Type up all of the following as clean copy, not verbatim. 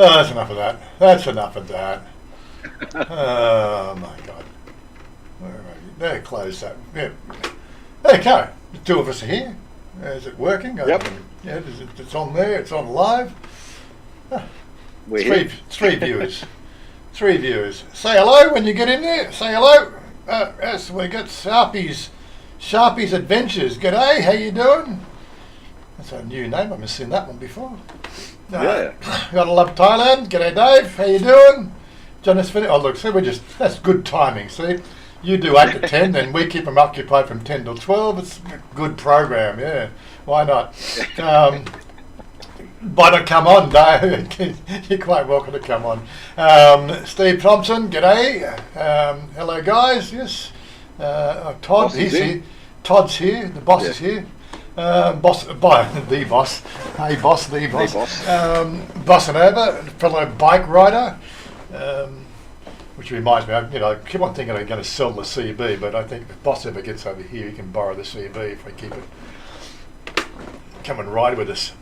Oh, that's enough of that. That's enough of that. Oh my God. Where are you? There, close that. Yeah. Okay. The two of us are here. Is it working? Yep. Yeah, it's on there. It's on live. We're here. Three viewers. Three viewers. Say hello when you get in there. Say hello. Yes, we got Sharpie's Adventures. G'day, how you doing? That's a new name. I haven't seen that one before. Yeah. Gotta love Thailand. G'day, Dave. How you doing? Jonas Finney. Oh, look, see, that's good timing. See, you do 8 to 10, and we keep them occupied from 10 till 12. It's a good program. Yeah, why not? Why not come on, Dave? You're quite welcome to come on. Steve Thompson, g'day. Hello, guys. Yes. Todd, he's here. Todd's here. The boss is here. The boss. Hey, boss, the boss. Boss and over, fellow bike rider. Which reminds me, I keep on thinking I'm going to sell the CB, but I think if boss ever gets over here, he can borrow the CB if I keep it. Come and ride with us.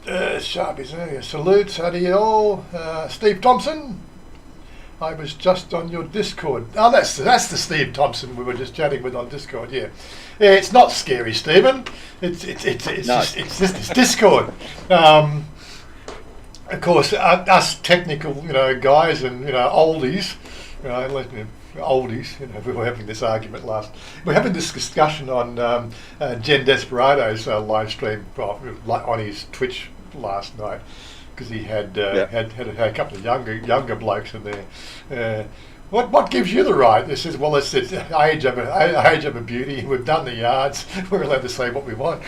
Sharpies, salutes, how do you all? Steve Thompson, I was just on your Discord. Oh, that's the Steve Thompson we were just chatting with on Discord. Yeah, it's not scary, Stephen. It's Discord. Of course, us technical, guys and oldies, oldies. We were having this argument we're having this discussion on Jen Desperado's live stream on his Twitch last night, because he had a couple of younger blokes in there. What gives you the right? This is it's age of a beauty. We've done the yards. We're allowed to say what we want.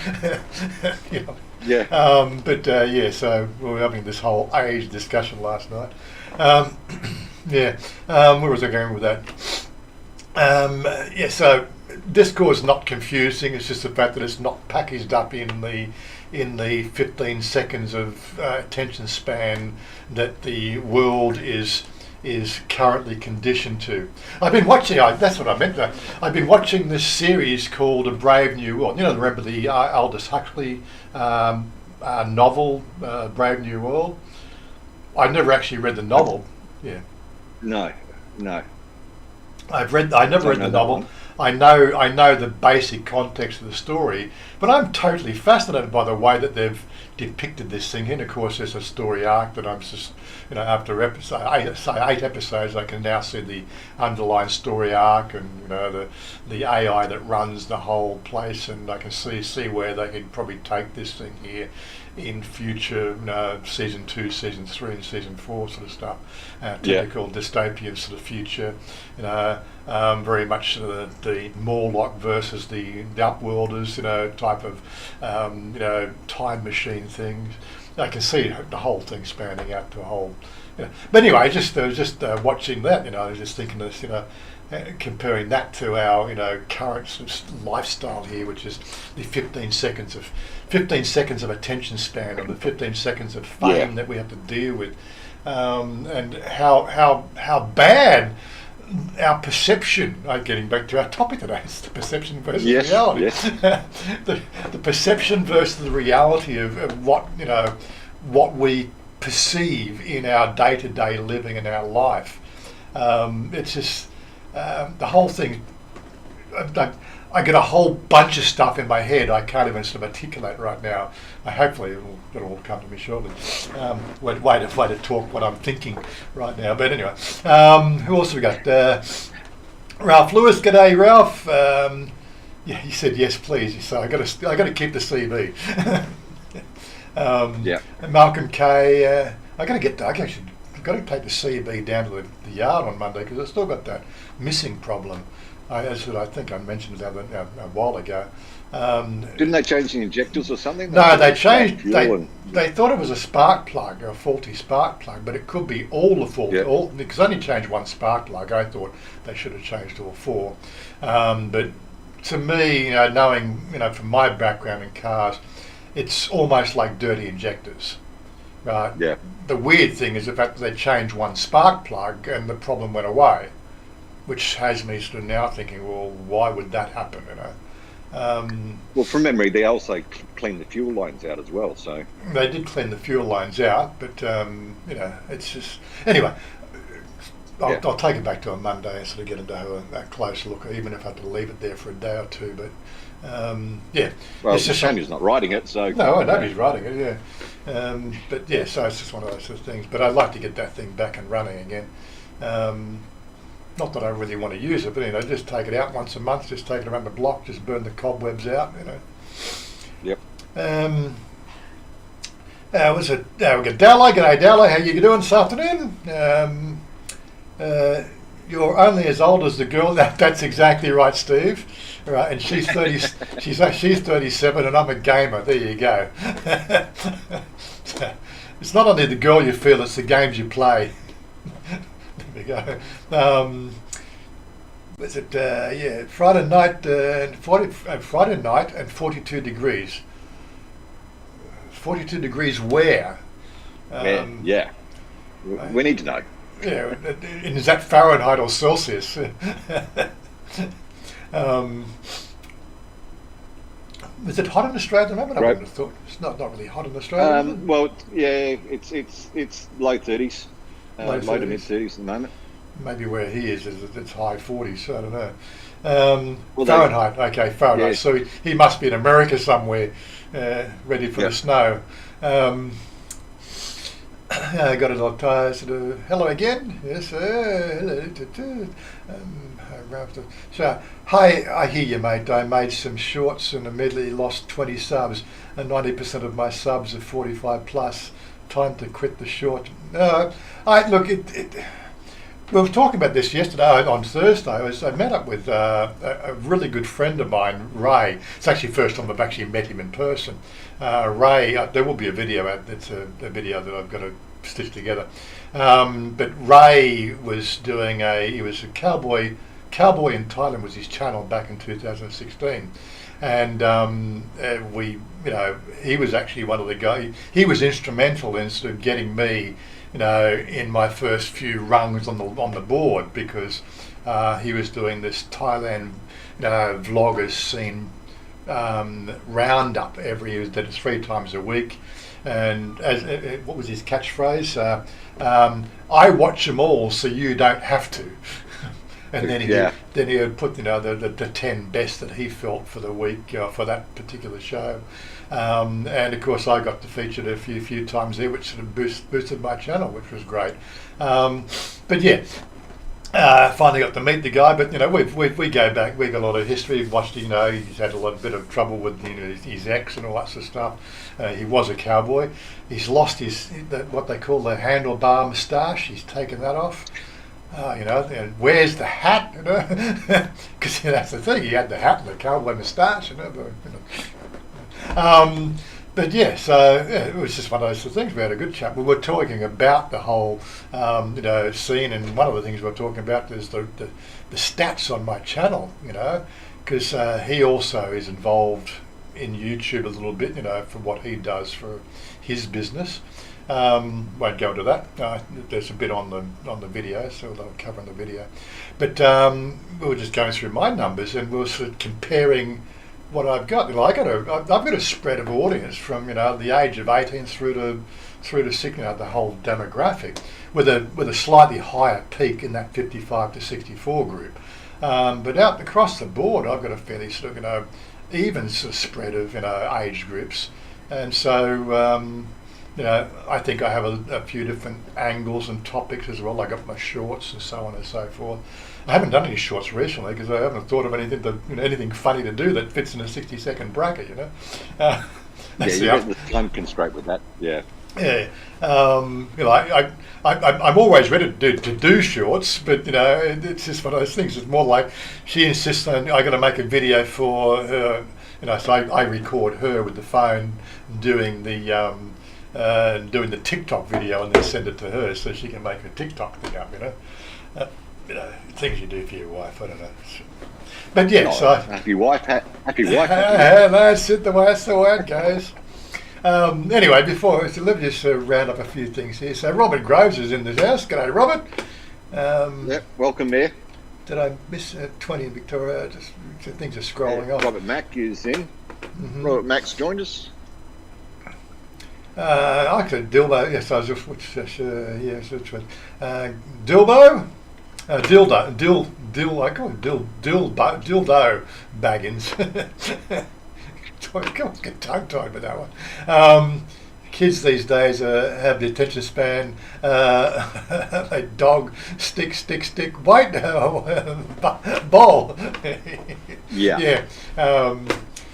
Yeah. So we were having this whole age discussion last night. Where was I going with that? So Discord's not confusing. It's just the fact that it's not packaged up in the 15 seconds of attention span that the world is currently conditioned to. I've been watching. That's what I meant. I've been watching this series called A Brave New World. Remember the Aldous Huxley novel, Brave New World? I've never actually read the novel. Yeah. No. I never read the novel. I know the basic context of the story, but I'm totally fascinated by the way that they've depicted this thing. And of course, there's a story arc that I'm just, after eight episodes, I can now see the underlying story arc and the AI that runs the whole place, and I can see where they could probably take this thing here in future, season 2, season 3, and season 4 sort of stuff. Typical dystopian sort of future, very much the Morlock versus the Upworlders, type of, time machine things. I can see the whole thing spanning out to a whole. But anyway, I was just watching that. I was just thinking of this, comparing that to our, current sort of lifestyle here, which is the 15 seconds of attention span, or the 15 seconds of fame that we have to deal with, and how bad our perception. Getting back to our topic today, it's the perception versus reality. Yes. the perception versus the reality of what we perceive in our day-to-day living in our life. It's just the whole thing. I get a whole bunch of stuff in my head I can't even sort of articulate right now. Hopefully it'll all come to me shortly. Way to talk what I'm thinking right now. But anyway, who else have we got? Ralph Lewis. G'day, Ralph. He said yes, please. So I got to keep the CB. Malcolm K. I got to take the CB down to the yard on Monday, because I've still got that missing problem. As I think I mentioned a while ago. Didn't they change the injectors or something? No, they changed. They thought it was a spark plug, a faulty spark plug, but it could be all the fault. Because only changed one spark plug. I thought they should have changed all 4. But to me, knowing from my background in cars, it's almost like dirty injectors. Right? Yeah. The weird thing is the fact that they changed one spark plug and the problem went away, which has me sort of now thinking, well, why would that happen? Well, from memory, they also clean the fuel lines out as well. So they did clean the fuel lines out, but it's just anyway. I'll take it back to a Monday and sort of get into a close look, even if I have to leave it there for a day or two. But yeah, well, it's just Chanya's not writing it, so no, nobody's writing it. Yeah, but yeah, so it's just one of those sort of things. But I'd like to get that thing back and running again. Not that I really want to use it, but just take it out once a month, just take it around the block, just burn the cobwebs out. Yep. Was it? We got Dalla. G'day, Dalla. How you doing this afternoon? You're only as old as the girl. That's exactly right, Steve. Right, and she's 30. she's 37, and I'm a gamer. There you go. It's not only the girl you feel; it's the games you play. There we go. Was it? Yeah, Friday night and Friday night and 42 degrees. 42 degrees where? Yeah. We need to know. Yeah, and is that Fahrenheit or Celsius? Is it hot in Australia at the moment? I wouldn't have thought it's not really hot in Australia. Well, yeah, it's low 30s, low to mid 30s at the moment. Maybe where he is it's high 40s. So I don't know. Fahrenheit. Okay, Fahrenheit. Yeah. So he must be in America somewhere, ready for the snow. I got a lot of tires. Hello again. Yes, hello. So, hi, I hear you, mate. I made some shorts and immediately lost 20 subs, and 90% of my subs are 45 plus. Time to quit the short. Look. We were talking about this yesterday on Thursday. I met up with a really good friend of mine, Ray. It's actually the first time I've actually met him in person. Ray, there will be a video out. It's a video that I've got to stitch together. But Ray was doing he was a cowboy in Thailand was his channel back in 2016, and he was actually one of the guys. He was instrumental in sort of getting me, in my first few rungs on the board, because he was doing this Thailand vloggers scene roundup every year. Did it 3 times a week, and what was his catchphrase? I watch them all, so you don't have to. And then he would put the 10 best that he felt for the week for that particular show, and of course I got to feature it a few times there, which sort of boosted my channel, which was great. But yeah, finally got to meet the guy. But we go back. We've got a lot of history. We've watched. He's had a bit of trouble with his ex and all that sort of stuff. He was a cowboy. He's lost what they call the handlebar moustache. He's taken that off. And where's the hat? Because that's the thing. He had the hat and the cowboy moustache. But yeah, so it was just one of those things. We had a good chat. We were talking about the whole, scene, and one of the things we were talking about is the stats on my channel. Because he also is involved in YouTube a little bit. For what he does for his business. Won't go into that. There's a bit on the video, so they'll cover in the video. But we were just going through my numbers, and we were sort of comparing what I've got. I've got a spread of audience from the age of 18 through to 60, the whole demographic, with a slightly higher peak in that 55 to 64 group. But out across the board, I've got a fairly sort of even sort of spread of age groups, and so. I think I have a few different angles and topics as well. I got my shorts and so on and so forth. I haven't done any shorts recently because I haven't thought of anything funny to do that fits in a 60-second bracket. You get the time constraint with that. Yeah. Yeah. I'm always ready to do shorts, but it's just one of those things. It's more like she insists on I got to make a video for her. So I record her with the phone doing the TikTok video and then send it to her so she can make a TikTok thing up, things you do for your wife, I don't know. But yeah, happy wife. That's it, that's the way it goes. Anyway, let me just round up a few things here. So Robert Groves is in this house. G'day, Robert. Welcome there. Did I miss 20 in Victoria? Just things are scrolling off. Robert Mack is in. Mm-hmm. Robert Mack's joined us. I could Dilbo. Yes, I was just yes, which one? Dilbo, I call him Dildo Baggins. Come on, get tongue-tied with that one. Kids these days have the attention span. They dog, stick, wait, ball. Yeah. Yeah.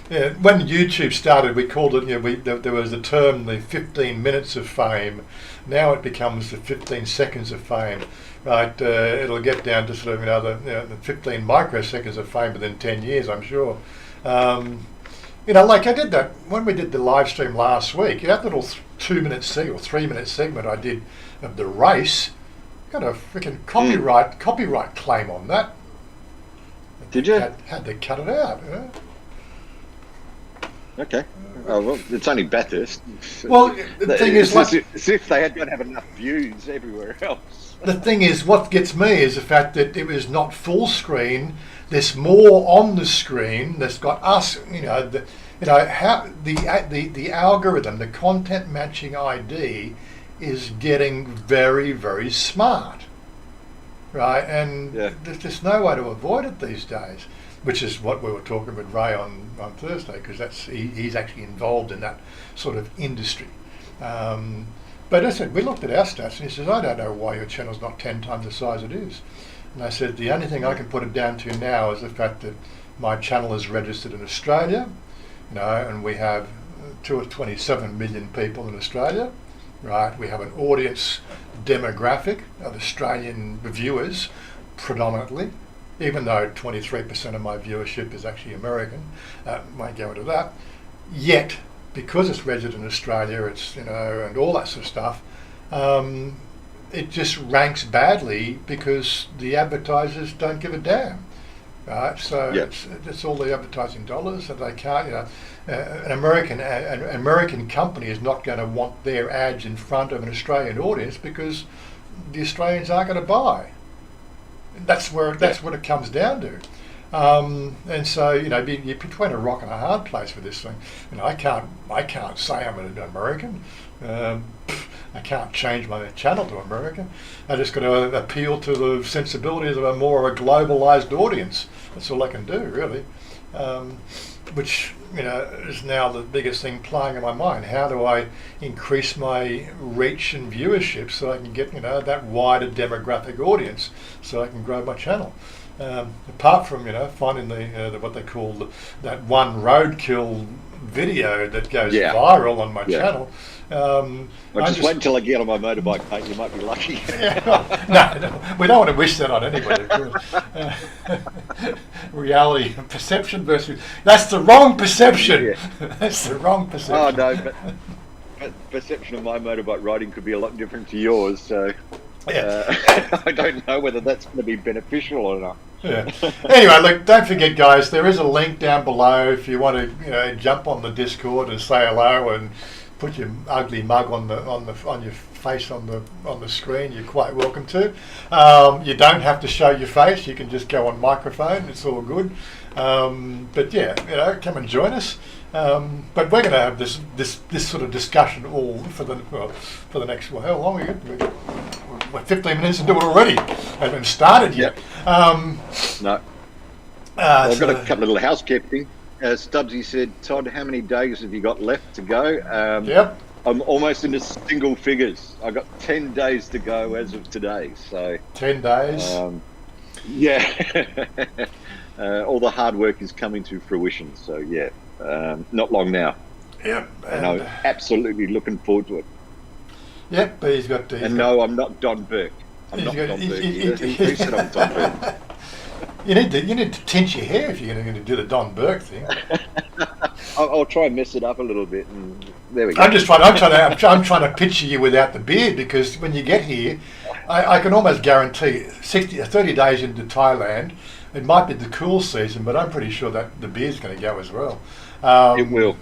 When YouTube started, we called it. There was the term the 15 minutes of fame. Now it becomes the 15 seconds of fame. Right? It'll get down to sort of the 15 microseconds of fame within 10 years, I'm sure. Like I did that when we did the live stream last week. That little 2-minute or 3-minute segment I did of the race, got a freaking copyright claim on that. Did you? Had to cut it out. Okay. Oh well, it's only Bathurst. Well, the thing is, as if they don't have enough views everywhere else. The thing is, what gets me is the fact that it was not full screen. There's more on the screen that's got us. How the algorithm, the content matching ID, is getting very, very smart, right? And there's just no way to avoid it these days. Which is what we were talking with Ray on Thursday, because he's actually involved in that sort of industry. But I said, we looked at our stats, and he says, I don't know why your channel's not 10 times the size it is. And I said, the only thing I can put it down to now is the fact that my channel is registered in Australia, and we have 27 million people in Australia, right? We have an audience demographic of Australian viewers predominantly, even though 23% of my viewership is actually American. Won't go into that. Yet, because it's registered in Australia, it's, and all that sort of stuff, it just ranks badly because the advertisers don't give a damn. Right, so it's all the advertising dollars that they can't. An American company is not going to want their ads in front of an Australian audience because the Australians aren't going to buy. That's what it comes down to. And so you're between a rock and a hard place with this thing. I can't say I'm an American. I can't change my channel to American. I just got to appeal to the sensibilities of a globalized audience. That's all I can do, really. Which is now the biggest thing playing in my mind. How do I increase my reach and viewership so I can get that wider demographic audience so I can grow my channel? Apart from finding the what they call that one roadkill video that goes viral on my channel. Just wait until I get on my motorbike, mate. You might be lucky. No, we don't want to wish that on anybody. Reality, perception versus... That's the wrong perception. Yeah. That's the wrong perception. Oh, no, but perception of my motorbike riding could be a lot different to yours, so... I don't know whether that's going to be beneficial or not. Yeah. Anyway, look, don't forget, guys, there is a link down below if you want to, jump on the Discord and say hello and put your ugly mug on your face on the screen. You're quite welcome to. You don't have to show your face. You can just go on microphone. It's all good. But yeah, come and join us. But we're going to have this sort of discussion all for the next. Well, how long are we? We're 15 minutes into it already. Haven't started yet. No. I've got a couple of little housekeeping. Stubbsy said, Todd, how many days have you got left to go? Yep. I'm almost into single figures. I've got 10 days to go as of today. So 10 days? All the hard work is coming to fruition. So, not long now. Yep. And I'm absolutely looking forward to it. Yep, but he's got... no, I'm not Don Burke. I'm not Don Burke. He said I'm Don Burke. You need to tint your hair if you're going to do the Don Burke thing. I'll try and mess it up a little bit, and there we go. I'm trying to picture you without the beard, because when you get here, I can almost guarantee 30 days into Thailand, it might be the cool season, but I'm pretty sure that the beard's going to go as well. It will.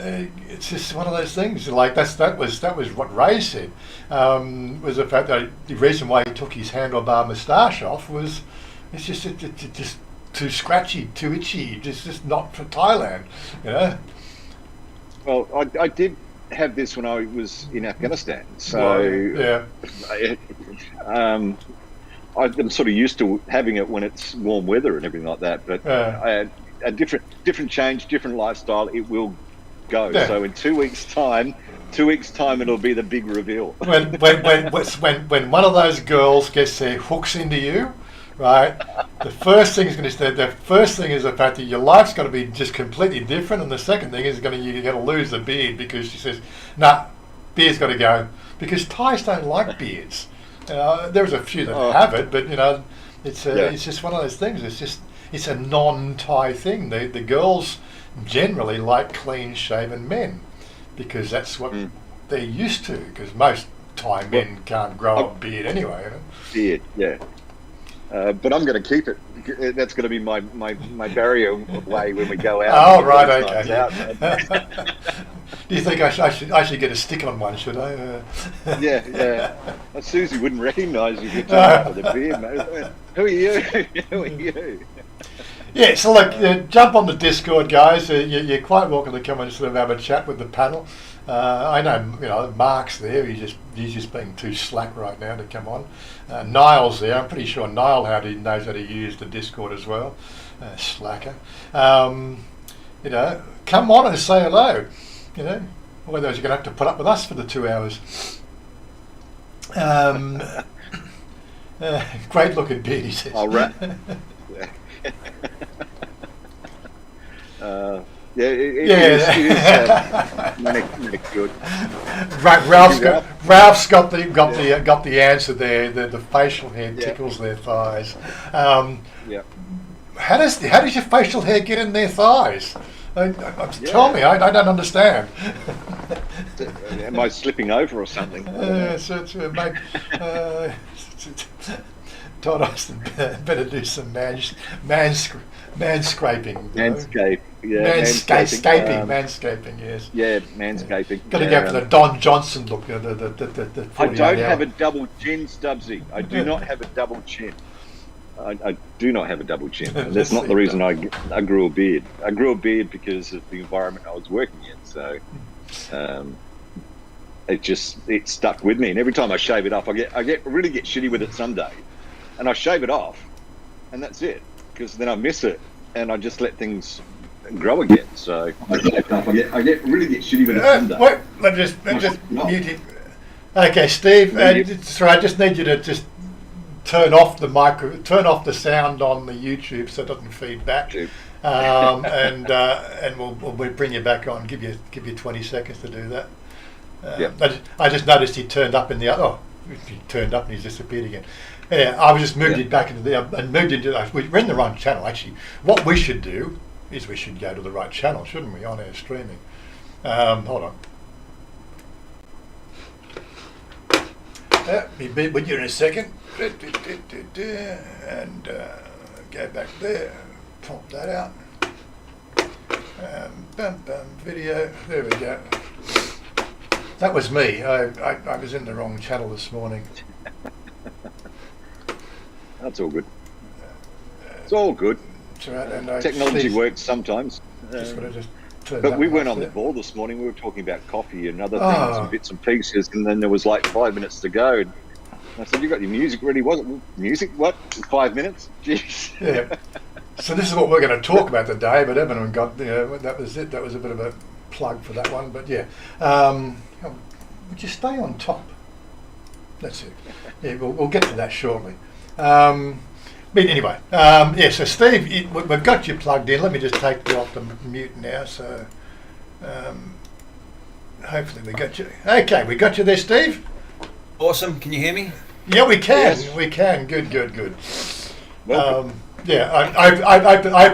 It's just one of those things. Like that was what Ray said. Was the fact that the reason why he took his handlebar moustache off was It's just too scratchy, too itchy. Just not for Thailand, you know. Well, I did have this when I was in Afghanistan, so yeah. I'm sort of used to having it when it's warm weather and everything like that. But I had a different change, different lifestyle. It will go. Yeah. So in 2 weeks' time, it'll be the big reveal. When one of those girls gets their hooks into you, right? The first thing is the fact that your life's going to be just completely different, and the second thing is you're going to lose the beard, because she says, "Nah, beard's got to go," because Thais don't like beards. There's a few that have it, but it's just one of those things. It's a non-Thai thing. The girls generally like clean-shaven men, because that's what they're used to. Because most Thai men can't grow a beard anyway. Beard, yeah. But I'm going to keep it. That's going to be my barrier way when we go out. Oh, right, okay. Do you think I should get a stick on one? Should I? Yeah. Susie wouldn't recognise you if you turned up with a beard, mate. Who are you? Who are you? Yeah, so look, jump on the Discord, guys. You're quite welcome to come and sort of have a chat with the panel. I know, Mark's there. He's just being too slack right now to come on. Niall's there. I'm pretty sure Niall knows how to use the Discord as well. Slacker. Come on and say hello. Otherwise you're going to have to put up with us for the 2 hours. Great looking beard, he says. All right. It is manicured. Right, Ralph's got the answer there. The facial hair tickles their thighs. How does your facial hair get in their thighs? Tell me, I don't understand. Am I slipping over or something? Todd Austin better do some manscaping. Manscape, yeah. Manscaping, yes. Yeah, manscaping. Got to go for the Don Johnson look. The I don't have a double chin, Stubbsy. I do not have a double chin. I do not have a double chin. And that's not the reason I grew a beard. I grew a beard because of the environment I was working in. So it stuck with me. And every time I shave it off, I really get shitty with it some days. And I shave it off, and that's it. Because then I miss it, and I just let things grow again. So I really get shitty with it some days. Wait, let me just mute it. Okay, Steve. Sorry, I just need you to just turn off the sound on the YouTube so it doesn't feed back, and we'll bring you back on. Give you 20 seconds to do that. I just noticed he turned up in the other. He turned up and he's disappeared again. Yeah, I was just moved it back into there and moved into. We're in the wrong channel actually. What we should do is we should go to the right channel, shouldn't we? On air streaming. Hold on. Be with you in a second. And go back there. Pop that out. Video. There we go. That was me. I was in the wrong channel this morning. That's all good. It's all good. Right, and technology works sometimes. But we weren't on the ball this morning. We were talking about coffee and other things and bits and pieces, and then there was like 5 minutes to go. And I said, "You got your music ready?" Wasn't music? What? 5 minutes? Jeez. Yeah. So this is what we're going to talk about today. But everyone got that was it. That was a bit of a plug for that one. But yeah, would you stay on top? That's it. Yeah, we'll get to that shortly. But anyway, so Steve, we've got you plugged in. Let me just take you off the mute now. So hopefully we got you. Okay, we got you there, Steve. Awesome. Can you hear me? Yeah, we can. Yes. We can. Good.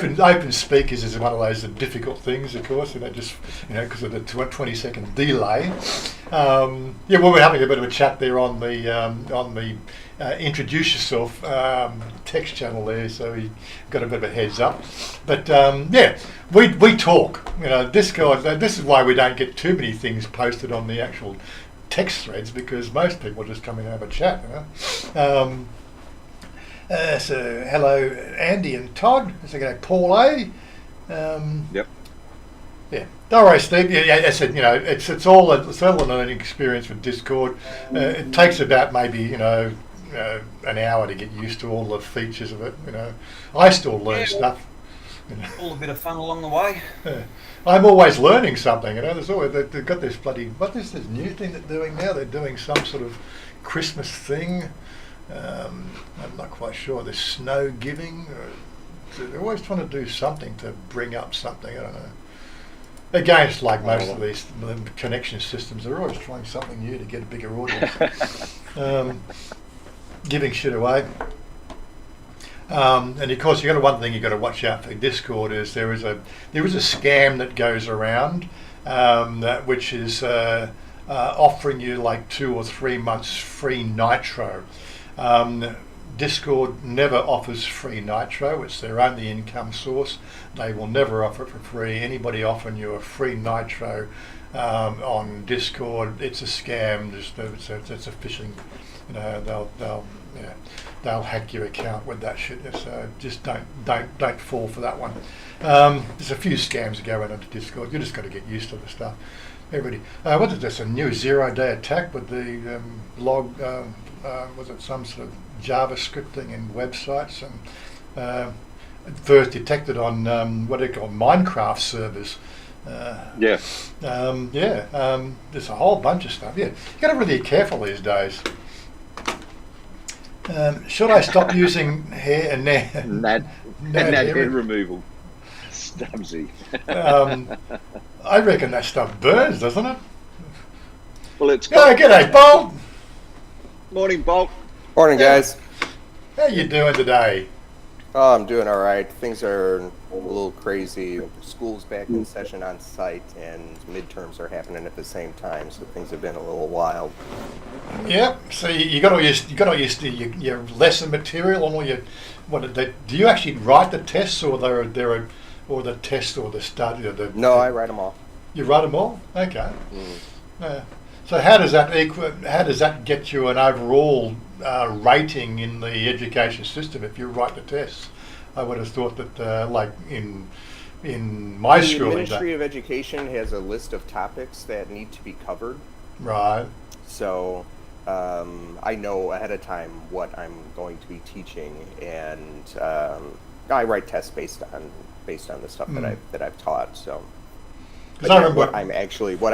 Open speakers is one of those difficult things, of course. Because of the 20-second delay. We're having a bit of a chat there on the introduce yourself text channel there, so we got a bit of a heads up. But we talk. This is why we don't get too many things posted on the actual text threads, because most people just come in and have a chat. So hello, Andy and Todd. So Paul A. Yep. Yeah. Don't worry, Steve. Yeah, I said, it's all a learning experience with Discord. It takes about maybe an hour to get used to all the features of it. I still learn stuff. All a bit of fun along the way. Yeah. I'm always learning something. There's always they've got this what is this new thing they're doing now? They're doing some sort of Christmas thing. I'm not quite sure. There's snow giving. They're always trying to do something to bring up something. I don't know. Again, it's like most of these connection systems. They're always trying something new to get a bigger audience. Giving shit away. And of course, one thing you've got to watch out for Discord is there is a scam that goes around, which is offering you like 2 or 3 months free Nitro. Discord never offers free Nitro. It's their only income source. They will never offer it for free. Anybody offering you a free Nitro on Discord, it's a scam. It's a phishing. They'll hack your account with that shit. So just don't fall for that one. There's a few scams going into Discord. You just got to get used to the stuff. Everybody, what is this? A new 0-day attack with the log? Was it some sort of JavaScripting in websites? And first detected on what do you call Minecraft servers. There's a whole bunch of stuff. Yeah, you got to really be careful these days. Should I stop using hair and hair removal? Stubbsy. I reckon that stuff burns, doesn't it? Well, it's. G'day, Bolt. Morning, Bolt. Morning, guys. How you doing today? Oh, I'm doing all right. Things are a little crazy. School's back in session on site, and midterms are happening at the same time, so things have been a little wild. Yep. So you got all your lesson material and all your. Do you actually write the tests, or or the test or the study or the? No, I write them all. You write them all? Okay. So how does that get you an overall rating in the education system if you write the tests? I would have thought that like in my school, the Ministry of Education has a list of topics that need to be covered. Right. So I know ahead of time what I'm going to be teaching, and I write tests based on the stuff that I've taught. So. But I remember what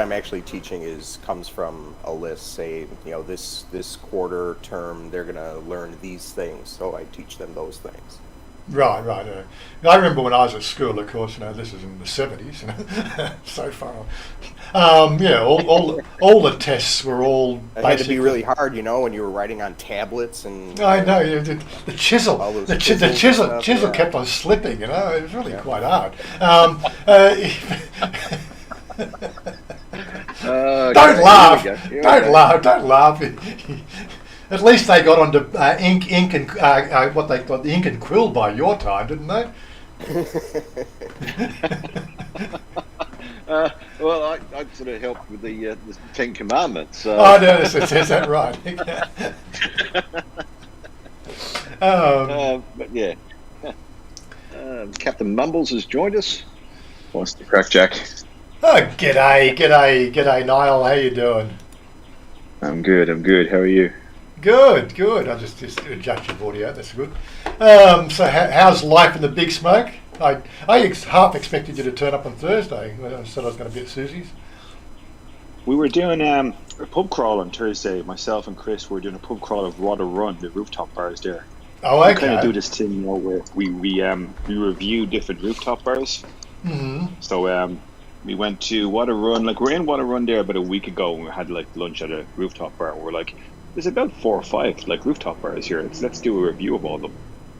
I'm actually teaching comes from a list. Say, this quarter term they're going to learn these things, so I teach them those things. Right. I remember when I was at school, of course. This is in the 70s. So far. All the tests were all. It had to be really hard, when you were writing on tablets and. I know the chisel. The chisel kept on slipping. It was really quite hard. Don't laugh! Don't laugh! At least they got onto ink and what they thought the ink and quill by your time, didn't they? Well, I sort of helped with the Ten Commandments. Oh no, is that right? But yeah, Captain Mumbles has joined us. What's the crack, Jack? Oh, g'day, Niall. How you doing? I'm good. How are you? Good. I just adjust your audio. That's good. So how's life in the big smoke? I half expected you to turn up on Thursday. I said I was going to be at Susie's. We were doing a pub crawl on Thursday. Myself and Chris were doing a pub crawl of Water Run, the rooftop bars there. Oh, okay. We kind of do this thing, where we review different rooftop bars. Mm-hmm. So we went to Water Run. Like, we're in Water Run there about a week ago, and we had like lunch at a rooftop bar. And we're like, there's about 4 or 5 like rooftop bars here. Let's do a review of all of them.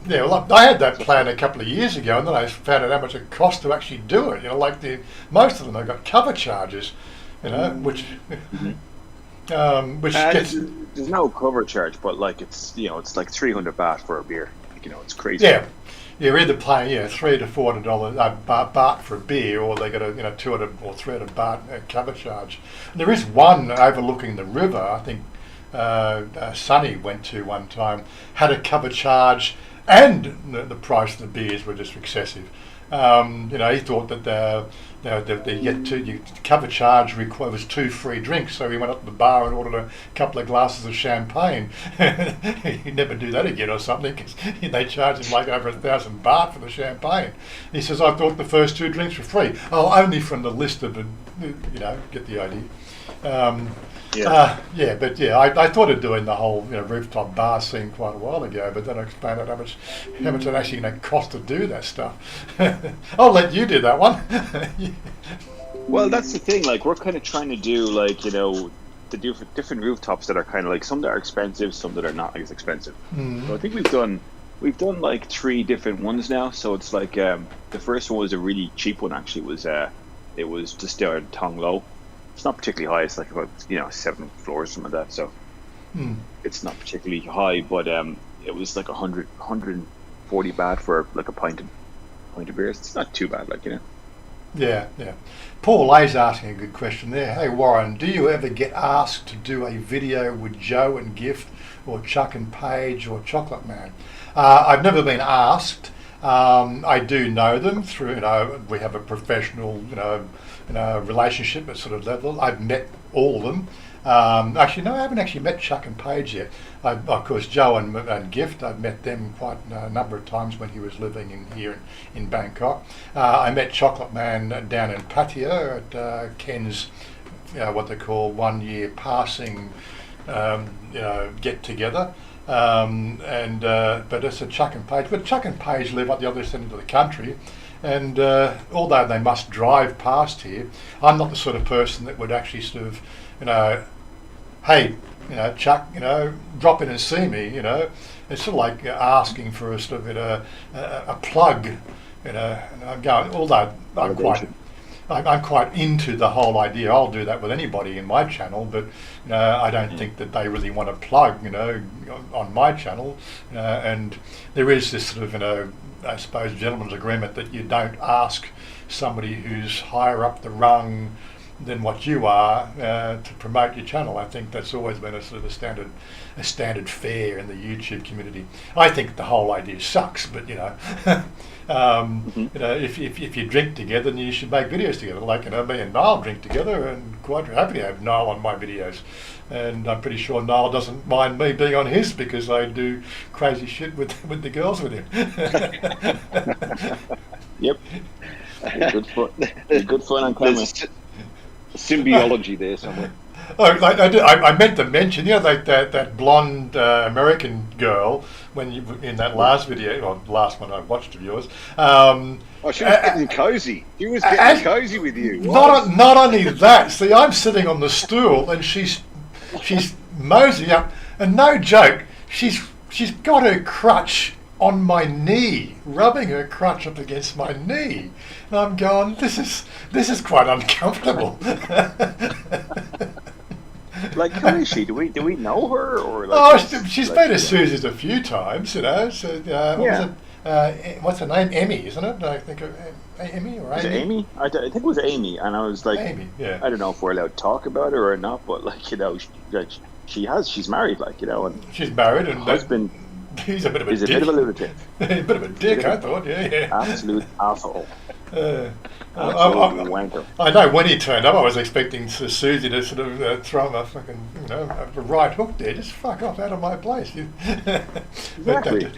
Yeah, well, I had that plan a couple of years ago, and then I found out how much it cost to actually do it. Most of them have got cover charges, which gets. There's no cover charge, but like it's like 300 baht for a beer. It's crazy. Yeah, you're either paying $300 to $400 baht for a beer, or they got a 200 or 300 baht cover charge. And there is one overlooking the river. I think Sonny went to one time had a cover charge, and the price of the beers were just excessive. He thought that the cover charge was 2 free drinks, so he went up to the bar and ordered a couple of glasses of champagne. He'd never do that again or something, because they charged him like over 1,000 baht for the champagne. He says, I thought the first 2 drinks were free. Oh, only from the list of, get the idea. I thought of doing the whole rooftop bar scene quite a while ago, but then I found out how much it actually going to cost to do that stuff. I'll let you do that one. Well, that's the thing. Like, we're kind of trying to do the different rooftops that are kind of like some that are expensive, some that are not as expensive. So I think we've done like 3 different ones now. So it's like the first one was a really cheap one. Actually, it was just there in Tong Lo. It's not particularly high. It's like about 7 floors, something like that. So it's not particularly high, but it was like 140 baht for like a pint of beers. It's not too bad, Yeah. Paul A's asking a good question there. Hey Warren, do you ever get asked to do a video with Joe and Gift, or Chuck and Paige, or Chocolate Man? I've never been asked. I do know them through, we have a professional, relationship at sort of level. I've met all of them. Actually, no, I haven't actually met Chuck and Paige yet. Of course, Joe and Gift, I've met them quite a number of times when he was living here in Bangkok. I met Chocolate Man down in Pattaya at Ken's, what they call 1 year passing, get together. But it's a Chuck and Paige. But Chuck and Paige live at the other end of the country, and although they must drive past here, I'm not the sort of person that would actually sort of, hey, Chuck, drop in and see me. It's sort of like asking for a sort of a plug. And I'm going. Although I'm quite into the whole idea. I'll do that with anybody in my channel, but I don't think that they really want to plug, on my channel. And there is this sort of, I suppose, gentleman's agreement that you don't ask somebody who's higher up the rung than what you are to promote your channel. I think that's always been a sort of a standard fare in the YouTube community. I think the whole idea sucks, but if you drink together, then you should make videos together. Like me and Niall drink together, and quite happy to have Niall on my videos. And I'm pretty sure Niall doesn't mind me being on his, because I do crazy shit with the girls with him. Yep. Good fun on camera. Symbiology there somewhere. Oh, I meant to mention, like that blonde American girl in that last video, or last one I watched of yours. She was getting cozy. She was getting cozy with you. Not only that. See, I'm sitting on the stool, and she's moseying up, and no joke, she's got her crutch on my knee, rubbing her crutch up against my knee, and I'm going, this is quite uncomfortable. Like, who is she? Do we know her, or she's been to Susie's a few times, So what's her name? Emmy, isn't it? I think Emmy or Amy. Is it Amy? I think it was Amy, and I was like, Amy, yeah. I don't know if we're allowed to talk about her or not, but she's married, and she's married, and husband. He's a bit of a dick. He's a bit of a lunatic. A bit of a dick, I thought. Yeah. Absolute asshole. Wanker. I know when he turned up, I was expecting Susie to sort of throw him a fucking, a right hook there. Just fuck off out of my place. Exactly.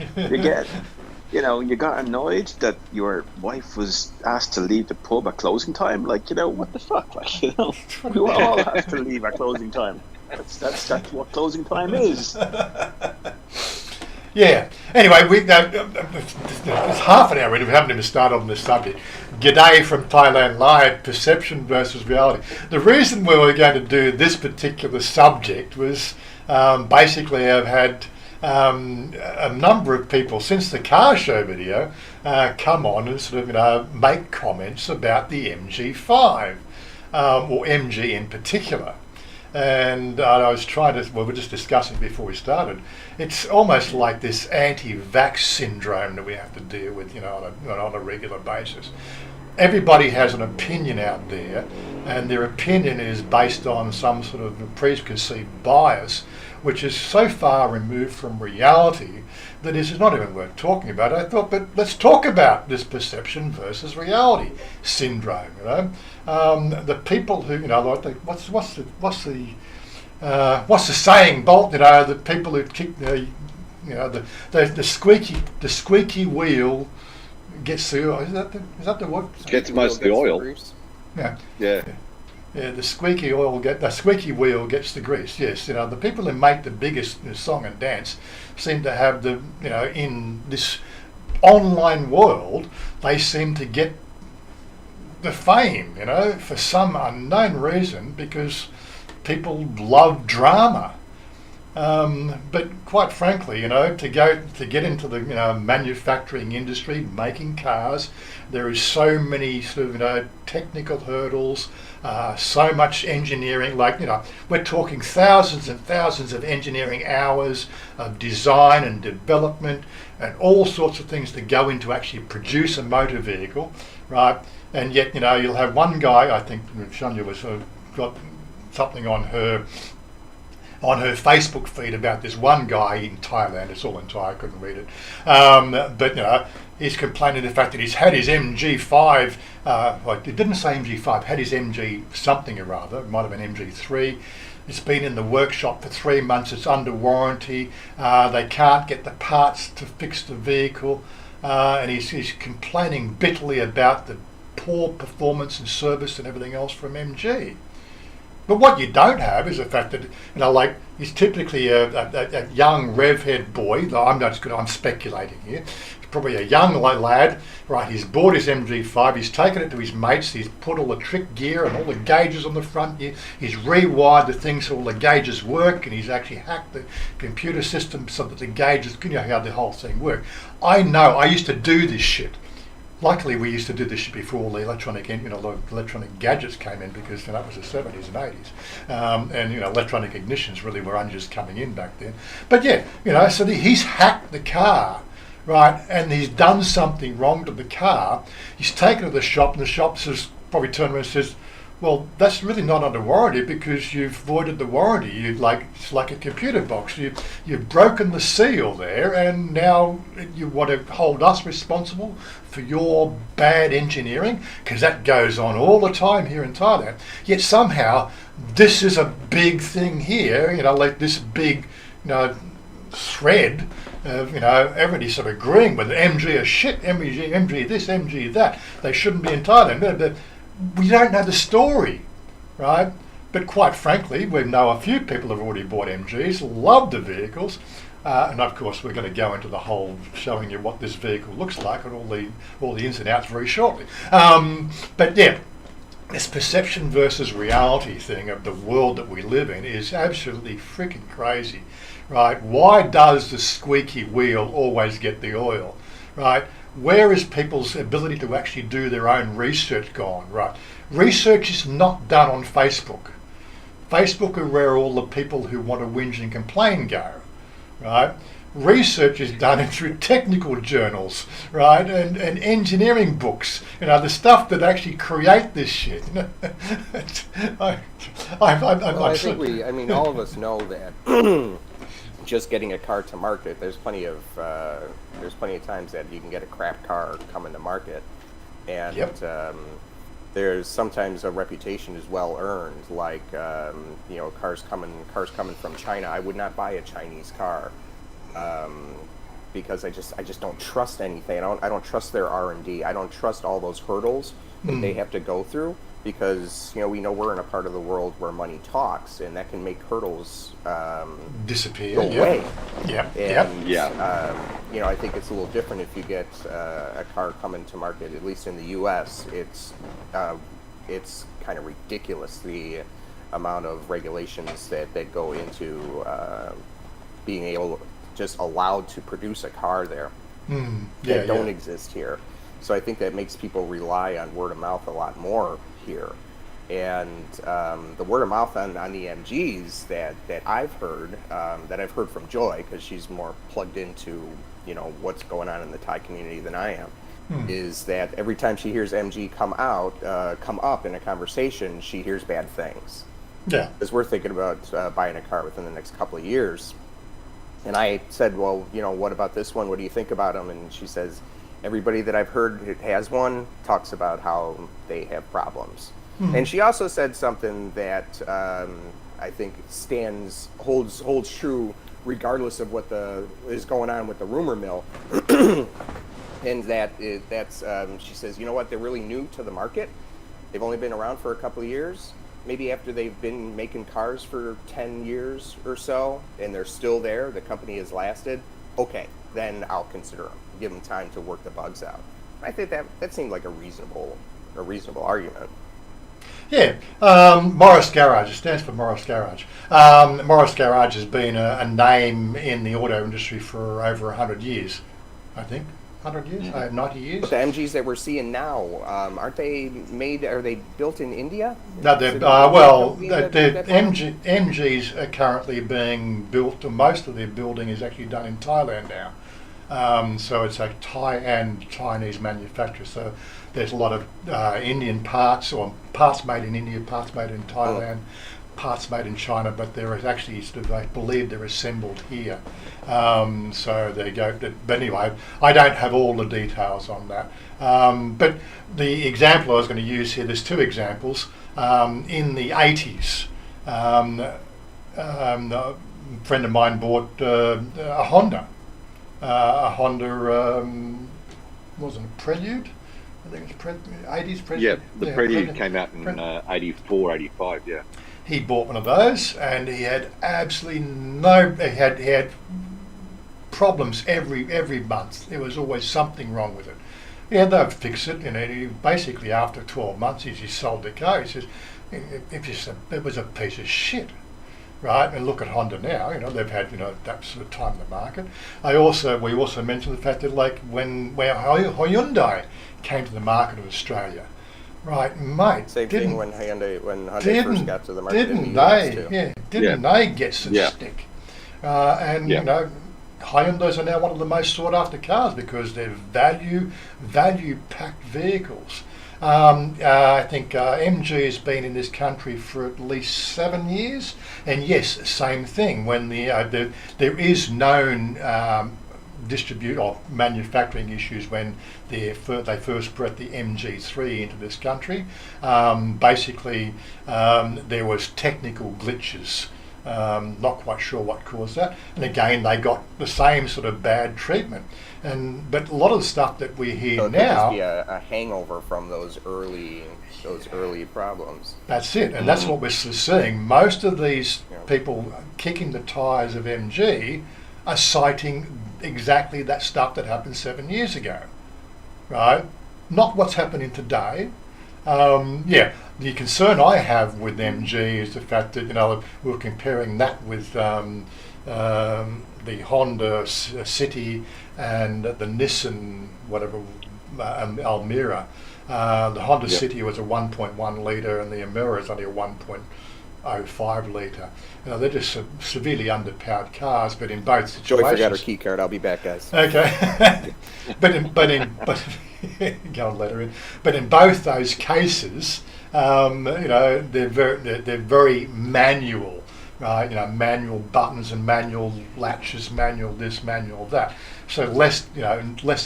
You got annoyed that your wife was asked to leave the pub at closing time. Like, what the fuck? Like, we were all asked to leave at closing time. That's what closing time is. Yeah. Anyway, it's half an hour already. We haven't even started on this subject. G'day from Thailand Live, perception versus reality. The reason we were going to do this particular subject was basically I've had a number of people since the car show video come on and sort of make comments about the MG5 or MG in particular. And I was we were just discussing before we started, it's almost like this anti-vax syndrome that we have to deal with, on a regular basis. everybody has an opinion out there, and their opinion is based on some sort of preconceived bias, which is so far removed from reality that it's not even worth talking about. I thought, but let's talk about this perception versus reality syndrome. The people who, like what's the saying, Bolt? The people who kick the squeaky wheel gets the oil. Is that the word? Gets most of the oil. Yeah. Yeah. Yeah, the squeaky wheel gets the grease. Yes, the people who make the biggest song and dance seem to have in this online world, they seem to get the fame, for some unknown reason, because people love drama. But quite frankly, to get into the manufacturing industry, making cars, there is so many sort of technical hurdles, so much engineering. We're talking thousands and thousands of engineering hours of design and development, and all sorts of things that go into actually produce a motor vehicle, right? And yet, you'll have one guy. I think Chanya was got something on her Facebook feed about this one guy in Thailand. It's all in Thai, I couldn't read it. But he's complaining the fact that he's had his MG5, it didn't say MG5, had his MG something or other, it might have been MG3. It's been in the workshop for 3 months, it's under warranty, they can't get the parts to fix the vehicle, and he's complaining bitterly about the poor performance and service and everything else from MG. But what you don't have is the fact that, he's typically a young rev-head boy. I'm speculating here. He's probably a young lad, right? He's bought his MG5, he's taken it to his mates, he's put all the trick gear and all the gauges on the front, he's rewired the thing so all the gauges work, and he's actually hacked the computer system so that the gauges, how the whole thing works. I know, I used to do this shit. Luckily, we used to do this before all the electronic gadgets came in, because that was the 70s and 80s, and electronic ignitions really were only just coming in back then. But yeah, so he's hacked the car, right, and he's done something wrong to the car. He's taken it to the shop, and the shop says, probably turned around and says, well, that's really not under warranty because you've voided the warranty. It's like a computer box. You've broken the seal there, and now you want to hold us responsible for your bad engineering, because that goes on all the time here in Thailand. Yet somehow this is a big thing here. This big, thread of everybody sort of agreeing with MG is shit, MG this, MG that. They shouldn't be in Thailand. But we don't know the story, right? But quite frankly, we know a few people have already bought MGs, love the vehicles, and of course we're going to go into the whole showing you what this vehicle looks like and all the ins and outs very shortly. But yeah, this perception versus reality thing of the world that we live in is absolutely freaking crazy, right? Why does the squeaky wheel always get the oil, right? Where is people's ability to actually do their own research gone, right? Research is not done on Facebook. Facebook are where all the people who want to whinge and complain go, right? Research is done through technical journals, right, and engineering books, the stuff that actually create this shit. I think all of us know that just getting a car to market, there's plenty of times that you can get a crap car coming to market, and yep. There's sometimes a reputation is well earned, like cars coming from China. I would not buy a Chinese car because I just don't trust anything. I don't trust their R&D. I don't trust all those hurdles that they have to go through, because we know we're in a part of the world where money talks, and that can make hurdles disappear, go away. I think it's a little different if you get a car coming to market. At least in the U.S., it's kind of ridiculous, the amount of regulations that go into being able just allowed to produce a car there that don't exist here. So I think that makes people rely on word of mouth a lot more here. And the word of mouth on the MGs that I've heard from Joy, because she's more plugged into what's going on in the Thai community than I am. is that every time she hears MG come up in a conversation, she hears bad things. Yeah. Because we're thinking about buying a car within the next couple of years. And I said, well, what about this one? What do you think about them? And she says, everybody that I've heard that has one talks about how they have problems. And she also said something that I think holds true regardless of what is going on with the rumor mill. And she says, you know what, they're really new to the market. They've only been around for a couple of years. Maybe after they've been making cars for 10 years or so, and they're still there, the company has lasted, okay, then I'll consider them. Give them time to work the bugs out. I think that seemed like a reasonable argument. Yeah, Morris Garage, it stands for Morris Garage. Morris Garage has been a name in the auto industry for over 100 years, I think. 100 years? 90 years? But the MGs that we're seeing now, are they built in India? No, the MGs are currently being built, most of their building is actually done in Thailand now. So it's a Thai and Chinese manufacturer. So there's a lot of Indian parts, or parts made in India, parts made in Thailand, parts made in China, but they're actually I believe they're assembled here. So there you go. But anyway, I don't have all the details on that. But the example I was going to use here, there's two examples. In the 80s, a friend of mine bought a Honda. Wasn't it Prelude? I think it's 80s Prelude. Yeah, the Prelude came out in 84, 85, yeah. He bought one of those, and he had absolutely he had problems every month. There was always something wrong with it. Yeah, they'd fix it, he basically after 12 months, he sold the car. He says, it was a piece of shit. Right, and look at Honda now. They've had that sort of time in the market. We also mentioned the fact that when Hyundai came to the market of Australia, right, mate. Same thing when Hyundai first got to the market. Didn't they get some stick? Hyundais are now one of the most sought after cars because they're value packed vehicles. I think MG has been in this country for at least 7 years, and yes, same thing. When there is known distribute or manufacturing issues when they first brought the MG3 into this country. Basically, there was technical glitches. Not quite sure what caused that, and again they got the same sort of bad treatment. But a lot of the stuff that we hear now, could just be a hangover from those early problems. That's it, and that's what we're seeing. Most of these people kicking the tires of MG are citing exactly that stuff that happened 7 years ago, right? Not what's happening today. The concern I have with MG is the fact that we're comparing that with the Honda City and the Nissan Almera. The Honda City was a 1.1 litre and the Almera is only a 1.05 litre. They're just severely underpowered cars, but in both situations. Joy forgot her key card. I'll be back, guys. Okay, go and let her in. But in both those cases, they're very manual, right? Manual buttons and manual latches, manual this, manual that. So less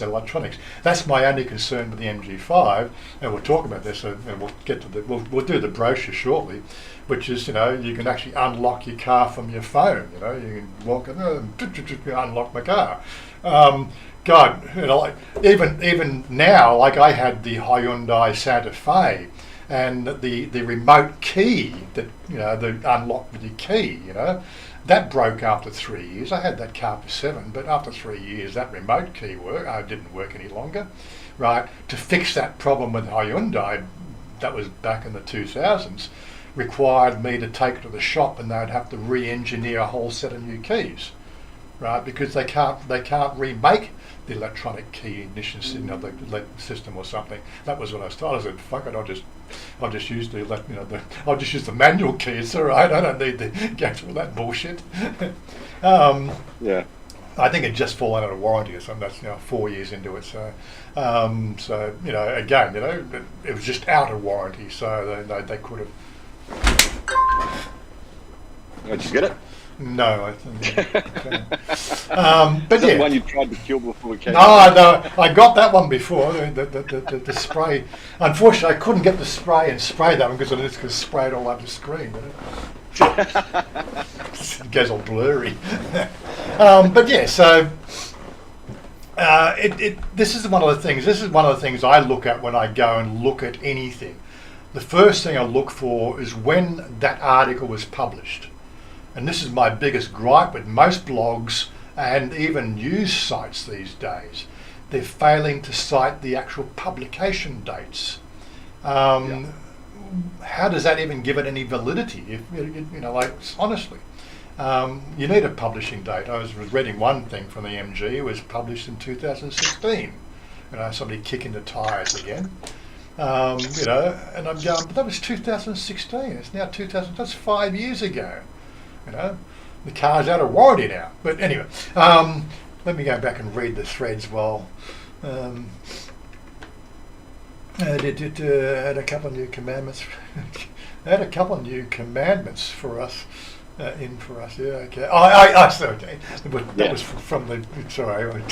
electronics. That's my only concern with the MG5, and we'll talk about this. And we'll get to we'll do the brochure shortly, which is you can actually unlock your car from your phone. You can walk in and unlock my car. God, even now, like I had the Hyundai Santa Fe, and the remote key that the unlock with your key, that broke after 3 years. I had that car for 7, but after 3 years, that remote key didn't work any longer, right? To fix that problem with Hyundai, that was back in the 2000s, required me to take it to the shop, and they'd have to re-engineer a whole set of new keys, right? Because they can't remake the electronic key ignition system or something. That was what I was told. I said, "Fuck it, I'll just use I'll just use the manual key. It's all right. I don't need to go through that bullshit." I think it just fallen out of warranty or something. That's 4 years into it. So, again, it was just out of warranty. So they could have. Did you get it? No, I think. But Is that yeah, the one you tried to kill before we came? no, I got that one before. The spray. Unfortunately, I couldn't get the spray and spray that one because I just could spray it all over the screen. It goes all blurry. But yeah, so this is one of the things. This is one of the things I look at when I go and look at anything. The first thing I look for is when that article was published. And this is my biggest gripe with most blogs and even news sites these days. They're failing to cite the actual publication dates. How does that even give it any validity? Honestly, you need a publishing date. I was reading one thing from the MG. It was published in 2016. Somebody kicking the tires again. And I'm going, but that was 2016. It's now 2000. That's 5 years ago. The car's out of warranty now. But anyway, let me go back and read the threads while. Had a couple of new commandments. Had a couple of new commandments for us. Yeah, okay. Okay. That was from the. Sorry, we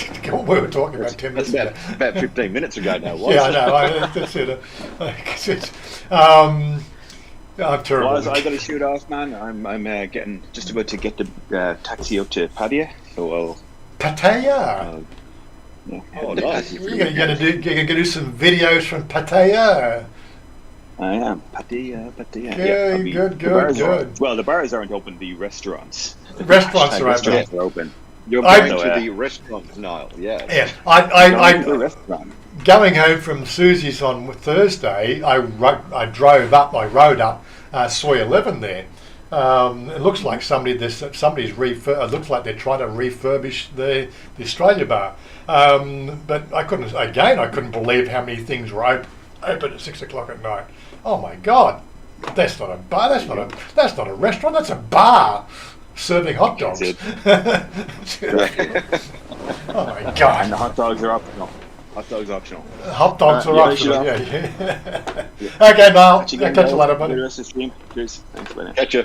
were talking about 10 minutes ago. About 15 minutes ago now. Was Yeah, I know. That's it. I'm terrible. Well, I got to shoot off, man. I'm getting just about to get the taxi up to Pattaya, so I'll. Pattaya. Oh, nice. You're gonna do some videos from Pattaya. I am Pattaya. Good. Well, the bars aren't open. The restaurants. The restaurants are open. Restaurants are open. You're I- going to the restaurant, Niall. Yeah. Yeah, The restaurant. going home from Susie's on Thursday, I rode up Soy 11 there. It looks like somebody's it looks like they're trying to refurbish the Australia bar. But I couldn't believe how many things were open at 6 o'clock at night. Oh my God, that's not a bar. That's not a restaurant. That's a bar serving hot dogs. Oh my God. And the hot dogs are optional. Hot dogs optional. Hot dogs are yeah, optional. sure. Yeah. Okay, Niall. Catch you later, buddy. The rest of the stream. Cheers. Thanks, buddy. Catch you.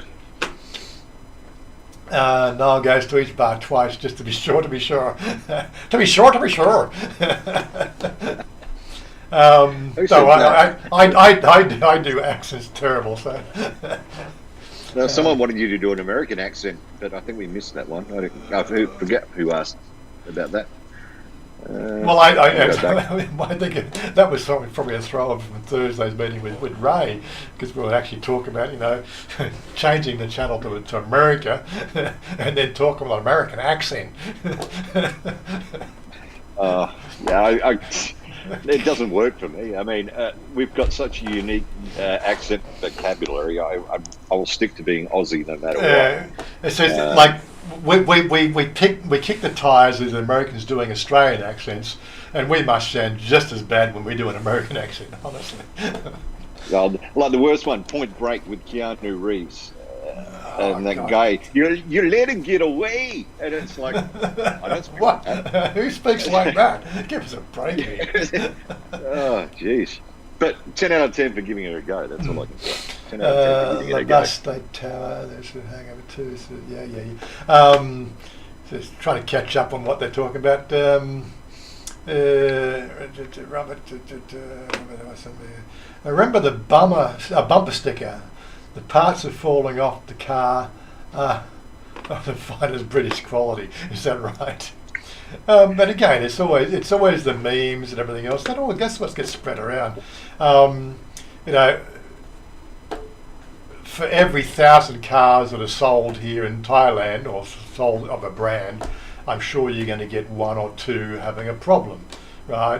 Niall goes to each bar twice just to be sure. to be sure. So I do accents terrible. So. Now, someone wanted you to do an American accent, but I think we missed that one. I forget who asked about that. Well, I think that was probably a throw up from Thursday's meeting with Ray, because we were actually talking about changing the channel to America, and then talking about American accent. It doesn't work for me. I mean, we've got such a unique accent vocabulary. I will stick to being Aussie no matter what. It says like we kick the tires as the Americans doing Australian accents, and we must sound just as bad when we do an American accent, honestly. Well, like the worst one, Point Break with Keanu Reeves. And that God. guy, you let him get away, and it's like, I don't speak What? like that. Who speaks like that? Give us a break here. Oh, jeez. But 10 out of 10 for giving it a go. That's all I can say. 10 out of 10 for giving it The a go. bus State Tower. There's a hangover too. So yeah. Just trying to catch up on what they're talking about. Robert, I remember the bumper sticker. The parts are falling off the car of the finest British quality. Is that right? But again, it's always the memes and everything else. That's what gets spread around. For every 1,000 cars that are sold here in Thailand or sold of a brand, I'm sure you're going to get one or two having a problem, right?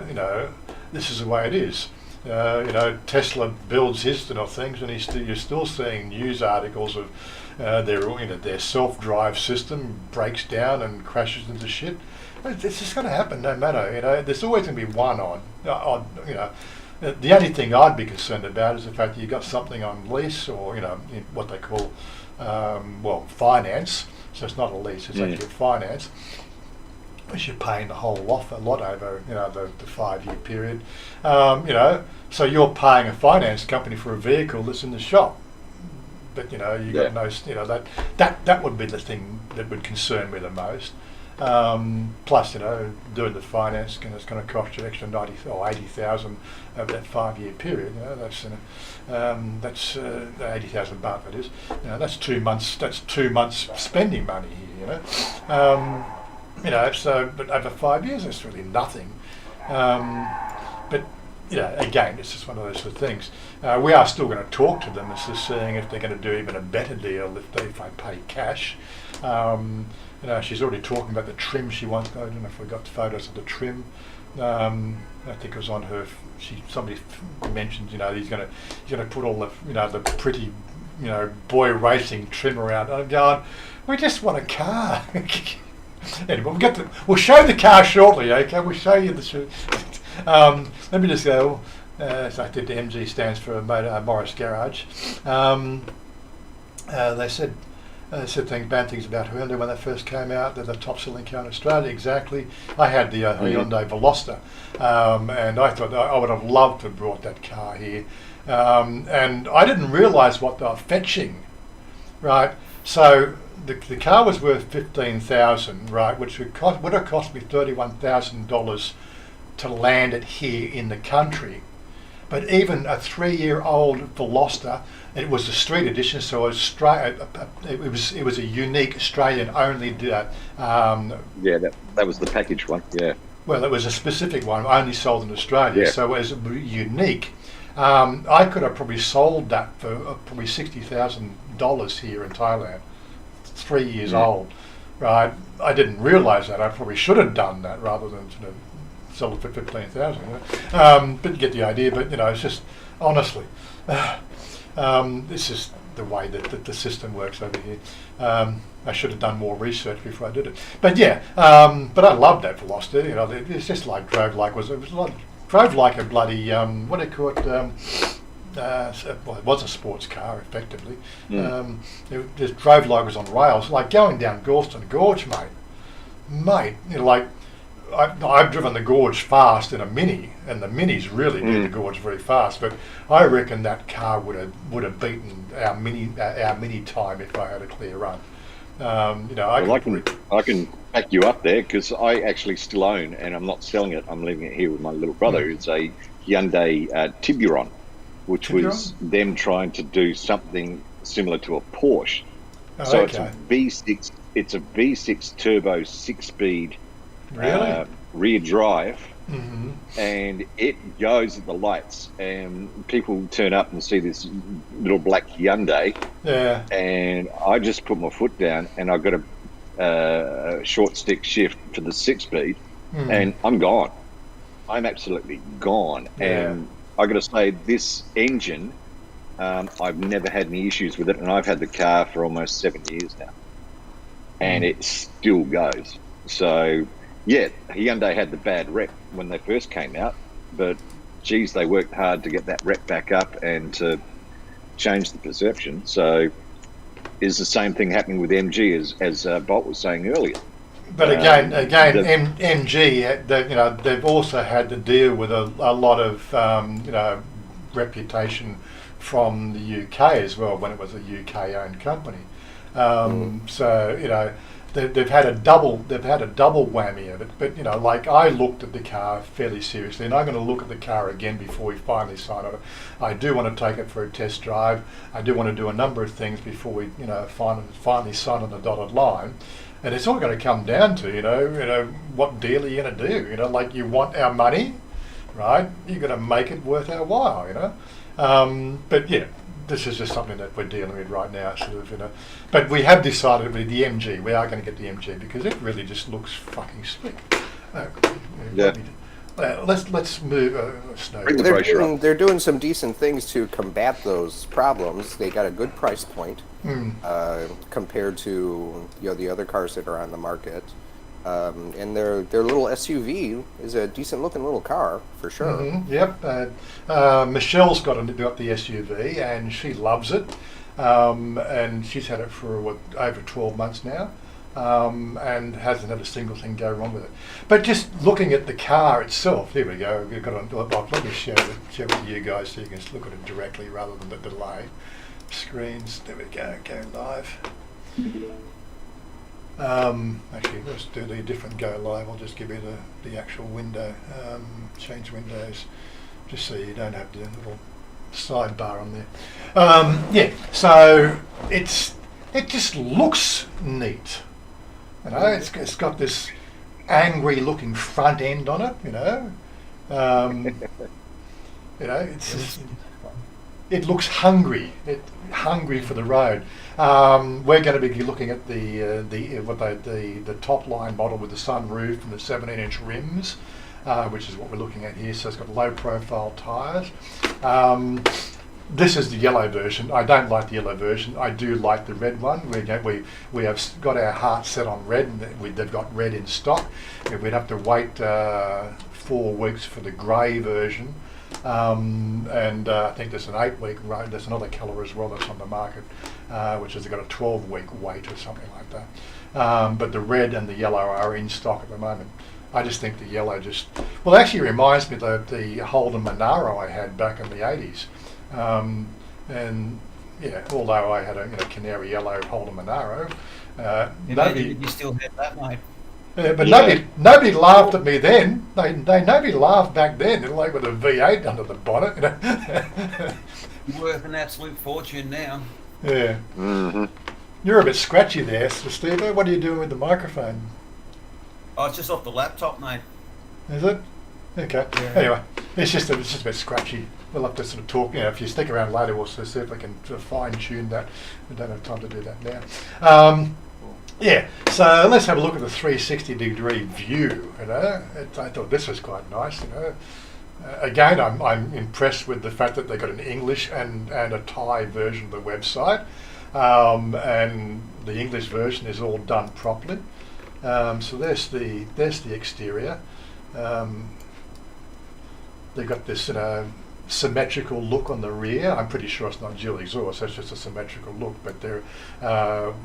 This is the way it is. Tesla builds his things, and you're still seeing news articles of their self-drive system breaks down and crashes into shit. It's just going to happen no matter. There's always going to be one on. The only thing I'd be concerned about is the fact that you got something on lease or in what they call finance. So it's not a lease; it's actually finance. Because you're paying the whole lot over, the 5-year period. So you're paying a finance company for a vehicle that's in the shop. But, you got no, that would be the thing that would concern me the most. Plus, doing the finance, it's going to cost you an extra 90 or 80,000 over that 5-year period. That's 80,000 baht. That is. That's 2 months. That's 2 months spending money here. So but over 5 years, it's really nothing. But again, it's just one of those sort of things. We are still going to talk to them as to seeing if they're going to do even a better deal if I pay cash. She's already talking about the trim she wants. I don't know if we got photos of the trim. I think it was on her. Somebody mentioned, he's going to put all the pretty, boy racing trim around. I'm going, we just want a car. Anyway, we'll show the car shortly. Okay, we'll show you the. Let me just go. So I did the MG stands for Morris Garage. They said bad things about Hyundai when they first came out. They're the top-selling car in Australia. Exactly. I had the Hyundai Veloster, and I thought I would have loved to have brought that car here. And I didn't realise what they were fetching, right? So the car was worth 15,000, right, which would have cost me $31,000 to land it here in the country. But even a 3-year-old Veloster, it was a street edition, so it was a unique Australian-only. That was the package one. Yeah. Well, it was a specific one, only sold in Australia, Yeah. so it was unique. I could have probably sold that for probably $60,000 here in Thailand. 3 years old, right? I didn't realise that. I probably should have done that rather than sell it for 15,000. But you get the idea. But it's just honestly, this is the way that the system works over here. I should have done more research before I did it. But but I loved that Veloster. It's just like drove like a bloody what do you call it? Well, it was a sports car, effectively. It just drove like it was on rails, like going down Galston Gorge, mate. I've driven the gorge fast in a Mini, and the Minis really do the gorge very fast. But I reckon that car would have beaten our Mini time if I had a clear run. I can back you up there because I actually still own, and I'm not selling it. I'm leaving it here with my little brother. It's a Hyundai Tiburon, which was them trying to do something similar to a Porsche. So it's a V6. It's a V6 turbo 6-speed rear drive, and it goes at the lights. And people turn up and see this little black Hyundai. Yeah. And I just put my foot down, and I got a short stick shift for the 6-speed, and I'm gone. I'm absolutely gone. Yeah. And I got to say, this engine, I've never had any issues with it, and I've had the car for almost 7 years now, and it still goes. So, yeah, Hyundai had the bad rep when they first came out, but geez, they worked hard to get that rep back up and to change the perception. So, is the same thing happening with MG as Bolt was saying earlier? But again, MG, they've also had to deal with a lot of reputation from the UK as well when it was a UK-owned company. So they've had a double whammy of it. But like I looked at the car fairly seriously, and I'm going to look at the car again before we finally sign on it. I do want to take it for a test drive. I do want to do a number of things before we finally sign on the dotted line. And it's all going to come down to, what deal are you going to do? Like you want our money, right? You're going to make it worth our while, But yeah, this is just something that we're dealing with right now, sort of, But we have decided with the MG, we are going to get the MG because it really just looks fucking slick. Let's move. They're doing some decent things to combat those problems. They got a good price point compared to the other cars that are on the market, and their little SUV is a decent looking little car for sure. Yep. Michelle's got the SUV and she loves it, and she's had it for over 12 months now. and hasn't had a single thing go wrong with it. But just looking at the car itself, there we go. We've got on. Let me share it with you guys so you can look at it directly rather than the delay screens. There we go. Go live. Actually, let's do the different go live. I'll just give you the actual window. Change windows, just so you don't have the little sidebar on there. Yeah, so it just looks neat. You know, it's got this angry looking front end on it. You know, it looks hungry. Hungry for the road. We're going to be looking at the top line model with the sunroof and the 17-inch rims, which is what we're looking at here. So it's got low profile tyres. This is the yellow version. I don't like the yellow version. I do like the red one. We have got our heart set on red, and they've got red in stock. We'd have to wait 4 weeks for the grey version. And I think there's an 8-week road. There's another colour as well that's on the market, which has got a 12-week wait or something like that. But the red and the yellow are in stock at the moment. I just think the yellow actually reminds me of the Holden Monaro I had back in the 80s. And yeah, although I had a canary yellow Holden Monaro, you still had that, mate. but nobody laughed at me then. Nobody laughed back then. Like with a V8 under the bonnet. You know? You're worth an absolute fortune now. Yeah. Mm-hmm. You're a bit scratchy there, Steve. What are you doing with the microphone? Oh, it's just off the laptop, mate. Is it? Okay. Yeah. Anyway, it's just a bit scratchy. We'll have to sort of talk. If you stick around later, we'll see if we can sort of fine tune that. We don't have time to do that now. Yeah, so let's have a look at the 360-degree view. You know, I thought this was quite nice. You know, again, I'm impressed with the fact that they got an English and a Thai version of the website, and the English version is all done properly. So there's the exterior. They've got this symmetrical look on the rear. I'm pretty sure it's not dual exhaust. That's just a symmetrical look. But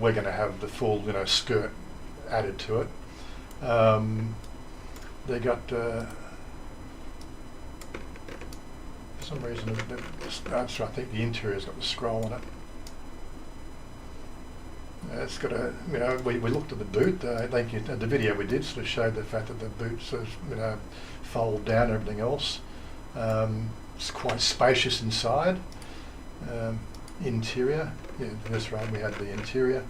we're going to have the full skirt added to it. They got for some reason I think the interior's got the scroll on it. It's got we looked at the boot. I think the video we did sort of showed the fact that the boot sort of fold down everything else. It's quite spacious inside. Interior, yeah, that's right. We had the interior.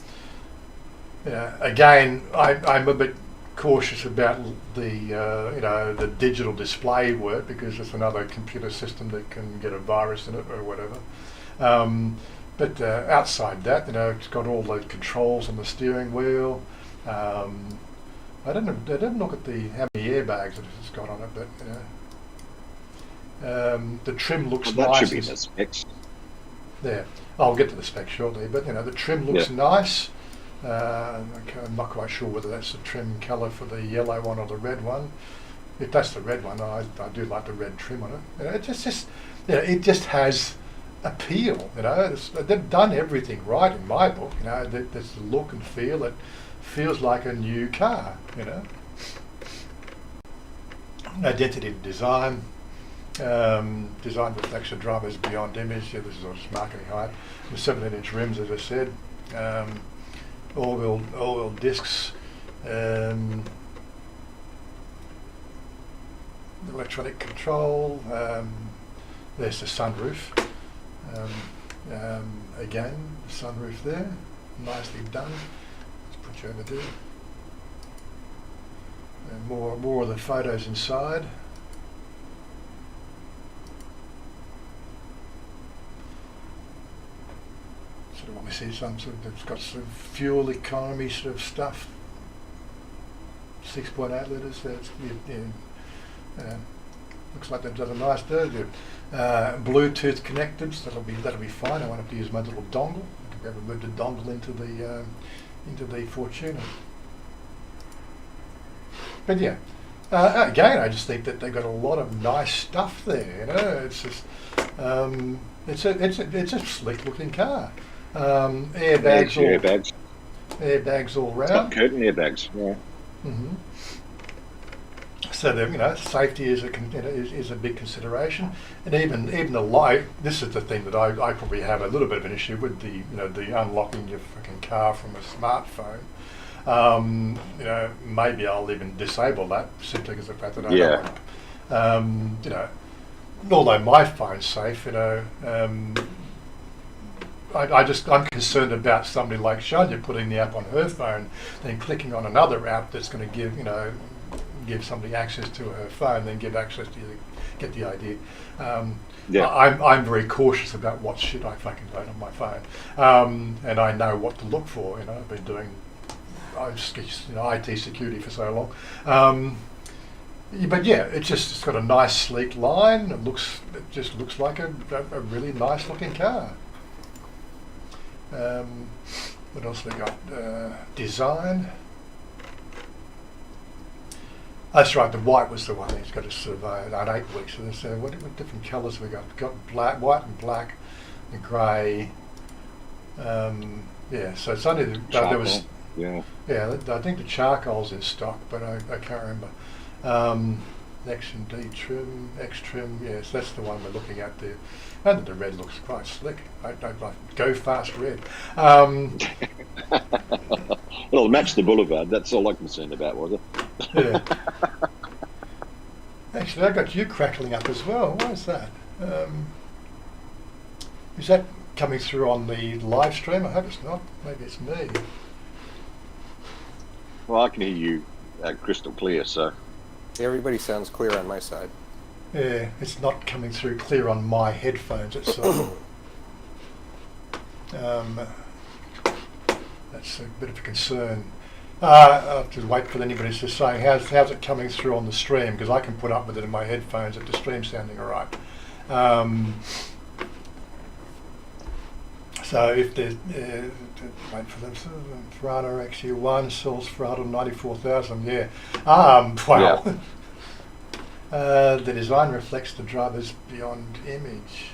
Again, I'm a bit cautious about the digital display work because it's another computer system that can get a virus in it or whatever. But outside that, it's got all the controls on the steering wheel. I didn't look at how many airbags it's got on it, but the trim looks that nice. Should be in the specs. Yeah, I'll get to the specs shortly, but the trim looks nice. I'm not quite sure whether that's the trim colour for the yellow one or the red one. If that's the red one, I do like the red trim on it. It just has appeal. They've done everything right in my book. There's the look and feel. It feels like a new car. Identity of design. Design reflects the driver's beyond image. Yeah, this is all just marketing hype. The 17-inch rims, as I said. All-wheel discs. Electronic control. There's the sunroof. Again, the sunroof there. Nicely done. Let's put you over there. And more of the photos inside. Sort of what we see, it's got some fuel economy sort of stuff. 6.8 litres. Looks like they've done a nice job. Bluetooth connected, so that'll be fine. I won't have to use my little dongle. I can be able to move the dongle into the Fortuner. But yeah, again, I just think that they've got a lot of nice stuff there. It's just it's a slick looking car. Airbags. airbags all It's got round. curtain airbags. Yeah. Mm-hmm. So that safety is is a big consideration, and even the light. This is the thing that I probably have a little bit of an issue with, the unlocking your fucking car from a smartphone. Maybe I'll even disable that simply because of the fact that I don't want. Although my phone's safe, I'm concerned about somebody like Chanya putting the app on her phone, then clicking on another app that's going to give somebody access to her phone, then get the idea. I'm very cautious about what shit I fucking load on my phone, and I know what to look for. I've been doing IT security for so long. But yeah, it's got a nice sleek line. It just looks like a really nice looking car. What else we got? Design. That's right. The white was the one he's got to survey on 8 weeks. So there's what different colours we got? We've got black, white, and black, and grey. So it's only there was. Yeah. Yeah, I think the charcoal's in stock, but I can't remember. X and D trim, X trim, yes, that's the one we're looking at there. And the red looks quite slick. I like go fast red. It'll match the boulevard. That's all I'm concerned about, was it? Yeah. Actually, I got you crackling up as well. Why is that? Is that coming through on the live stream? I hope it's not. Maybe it's me. Well, I can hear you crystal clear, so. Everybody sounds clear on my side. Yeah, it's not coming through clear on my headphones itself. That's a bit of a concern. I'll have to wait for anybody to say how's it coming through on the stream, because I can put up with it in my headphones if the stream's sounding all right. So if there's wait for them, Ferrari XU1 sells for 194,000. Yeah. Wow. Yeah. The design reflects the driver's beyond image.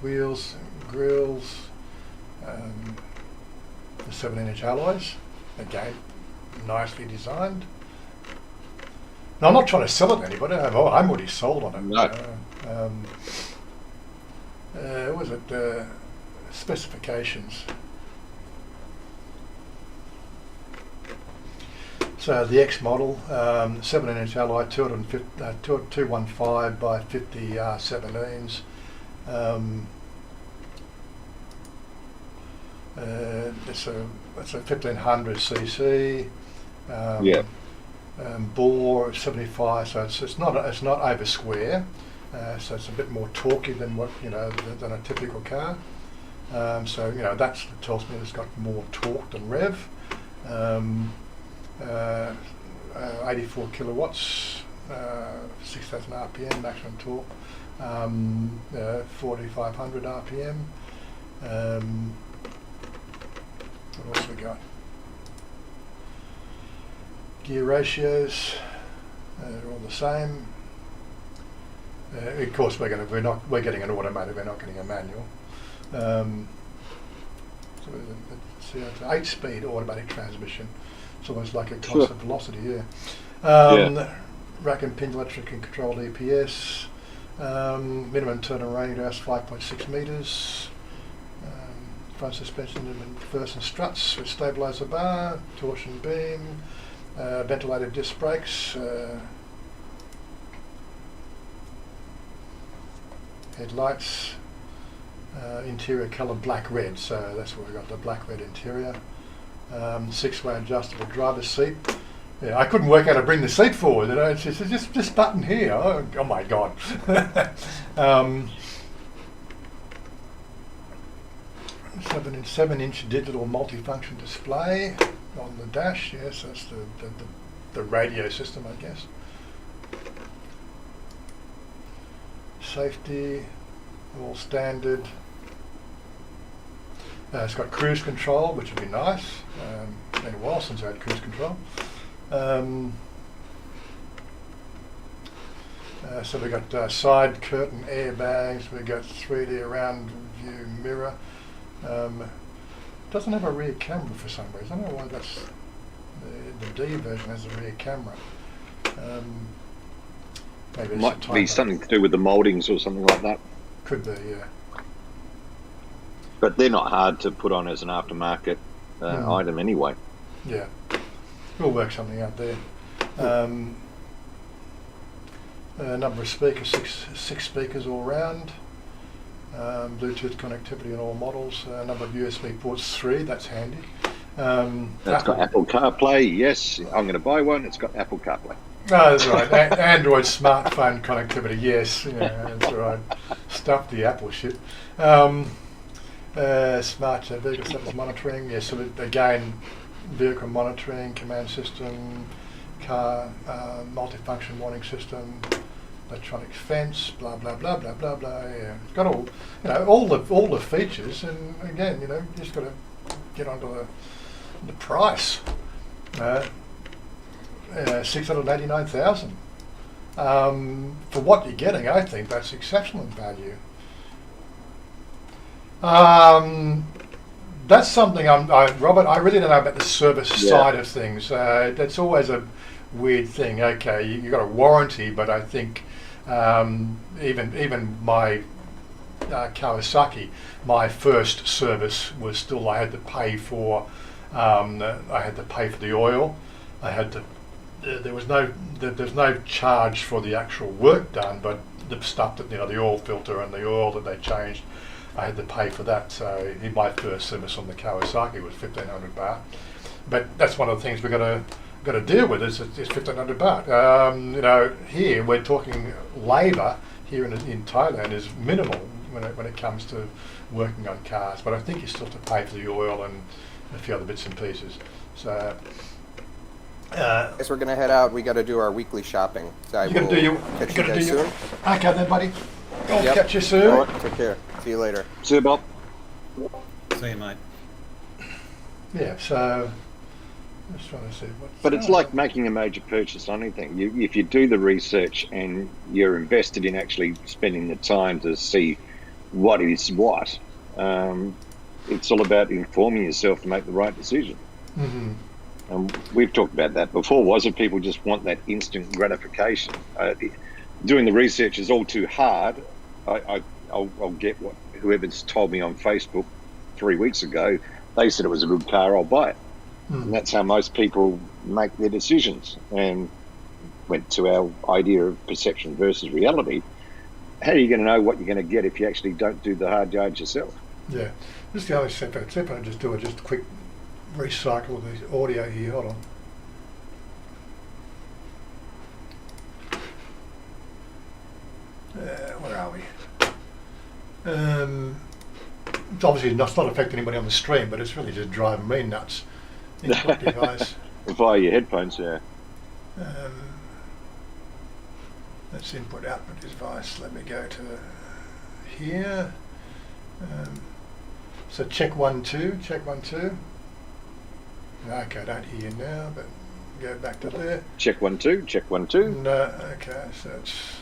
Wheels, grills, the 17-inch alloys. Again, nicely designed. Now, I'm not trying to sell it to anybody. I'm already sold on it. No. What was it? Specifications. So the X model, 17-inch alloy, 215 by 50 R17s. It's a 1500 cc. Bore 75, so it's not over square, so it's a bit more torquey than than a typical car. So that tells me it's got more torque than rev. 84 kilowatts, 6,000 RPM maximum torque, 4,500 RPM. What else we got? Gear ratios are all the same. Of course, we're getting an automatic. We're not getting a manual. So it's an 8-speed automatic transmission. It's almost like a constant velocity. Yeah. Rack and pin electric and controlled EPS. Minimum turn and radius 5.6 meters. Front suspension and McPherson struts with stabilizer bar, torsion beam. Ventilated disc brakes, headlights, interior colour black red, so that's where we got the black red interior. 6-way adjustable driver's seat. Yeah, I couldn't work out how to bring the seat forward. It's just this button here. Oh my god. 7-inch digital multifunction display on the dash. Yes, that's the radio system, I guess. Safety, all standard. It's got cruise control, which would be nice. It's been a while since I had cruise control. So we've got side curtain airbags, we've got 3D around view mirror. Doesn't have a rear camera for some reason. I don't know why that's the D version has a rear camera. Maybe Might be something to do with the mouldings or something like that. Could be, yeah. But they're not hard to put on as an aftermarket item anyway. Yeah, we'll work something out there. Number of speakers, six speakers all round. Bluetooth connectivity on all models. Number of USB ports, 3. That's handy. It's got Apple CarPlay. Yes, I'm going to buy one. It's got Apple CarPlay. Oh, that's right. Android smartphone connectivity. Yes, yeah, that's right. Stuff the Apple shit. Smart vehicle status monitoring. Yes, so again, vehicle monitoring, command system, car multifunction warning system, electronic fence, blah blah blah blah blah blah. Yeah, it's got all the features, and again, you just got to get onto the price. 689,000. For what you're getting, I think that's exceptional value. That's something Robert, I really don't know about the service side of things. That's always a weird thing. Okay, you got a warranty, but I think even my Kawasaki, my first service was still I had to pay for the oil. There's no charge for the actual work done, but the stuff that the oil filter and the oil that they changed, I had to pay for that. So my first service on the Kawasaki was 1,500 baht. But that's one of the things we've got to deal with is 1,500 baht. Here we're talking labour here in Thailand is minimal when it comes to working on cars. But I think you still have to pay for the oil and a few other bits and pieces. So. Guess we're gonna head out. We got to do our weekly shopping. So I will catch you guys soon. Okay then, buddy. I'll catch you soon. All right, take care. See you later. See you, Bob. See you, mate. Yeah. So, just trying to see what. But it's like making a major purchase on anything. If you do the research and you're invested in actually spending the time to see what is what, it's all about informing yourself to make the right decision. Mm-hmm. And we've talked about that before. Was it people just want that instant gratification? Doing the research is all too hard. I'll get what whoever's told me on Facebook 3 weeks ago. They said it was a good car. I'll buy it. And that's how most people make their decisions. And went to our idea of perception versus reality. How are you going to know what you're going to get if you actually don't do the hard yards yourself? Yeah, this is the only step I just do just a quick recycle the audio here. Hold on. Where are we? It's obviously not affecting anybody on the stream, but it's really just driving me nuts. Input device. Via your headphones, yeah. Let's input output device. Let me go to here. So check 1 2. Check 1 2. Okay, I don't hear you now, but go back to there. Check 1 2. Check 1 2. No, okay, so it's.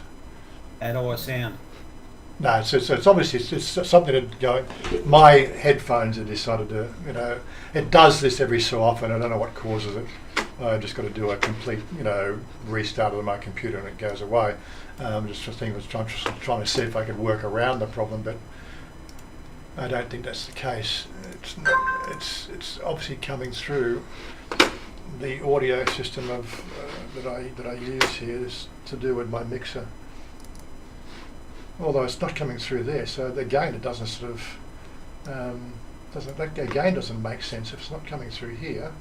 How do I sound? No, so it's obviously it's something that going. My headphones have decided to, it does this every so often. I don't know what causes it. I just got to do a complete, restart of my computer and it goes away. Just trying to see if I could work around the problem, but I don't think that's the case. It's obviously coming through the audio system of that I use here is to do with my mixer. Although it's not coming through there, so again it doesn't sort of doesn't make sense if it's not coming through here.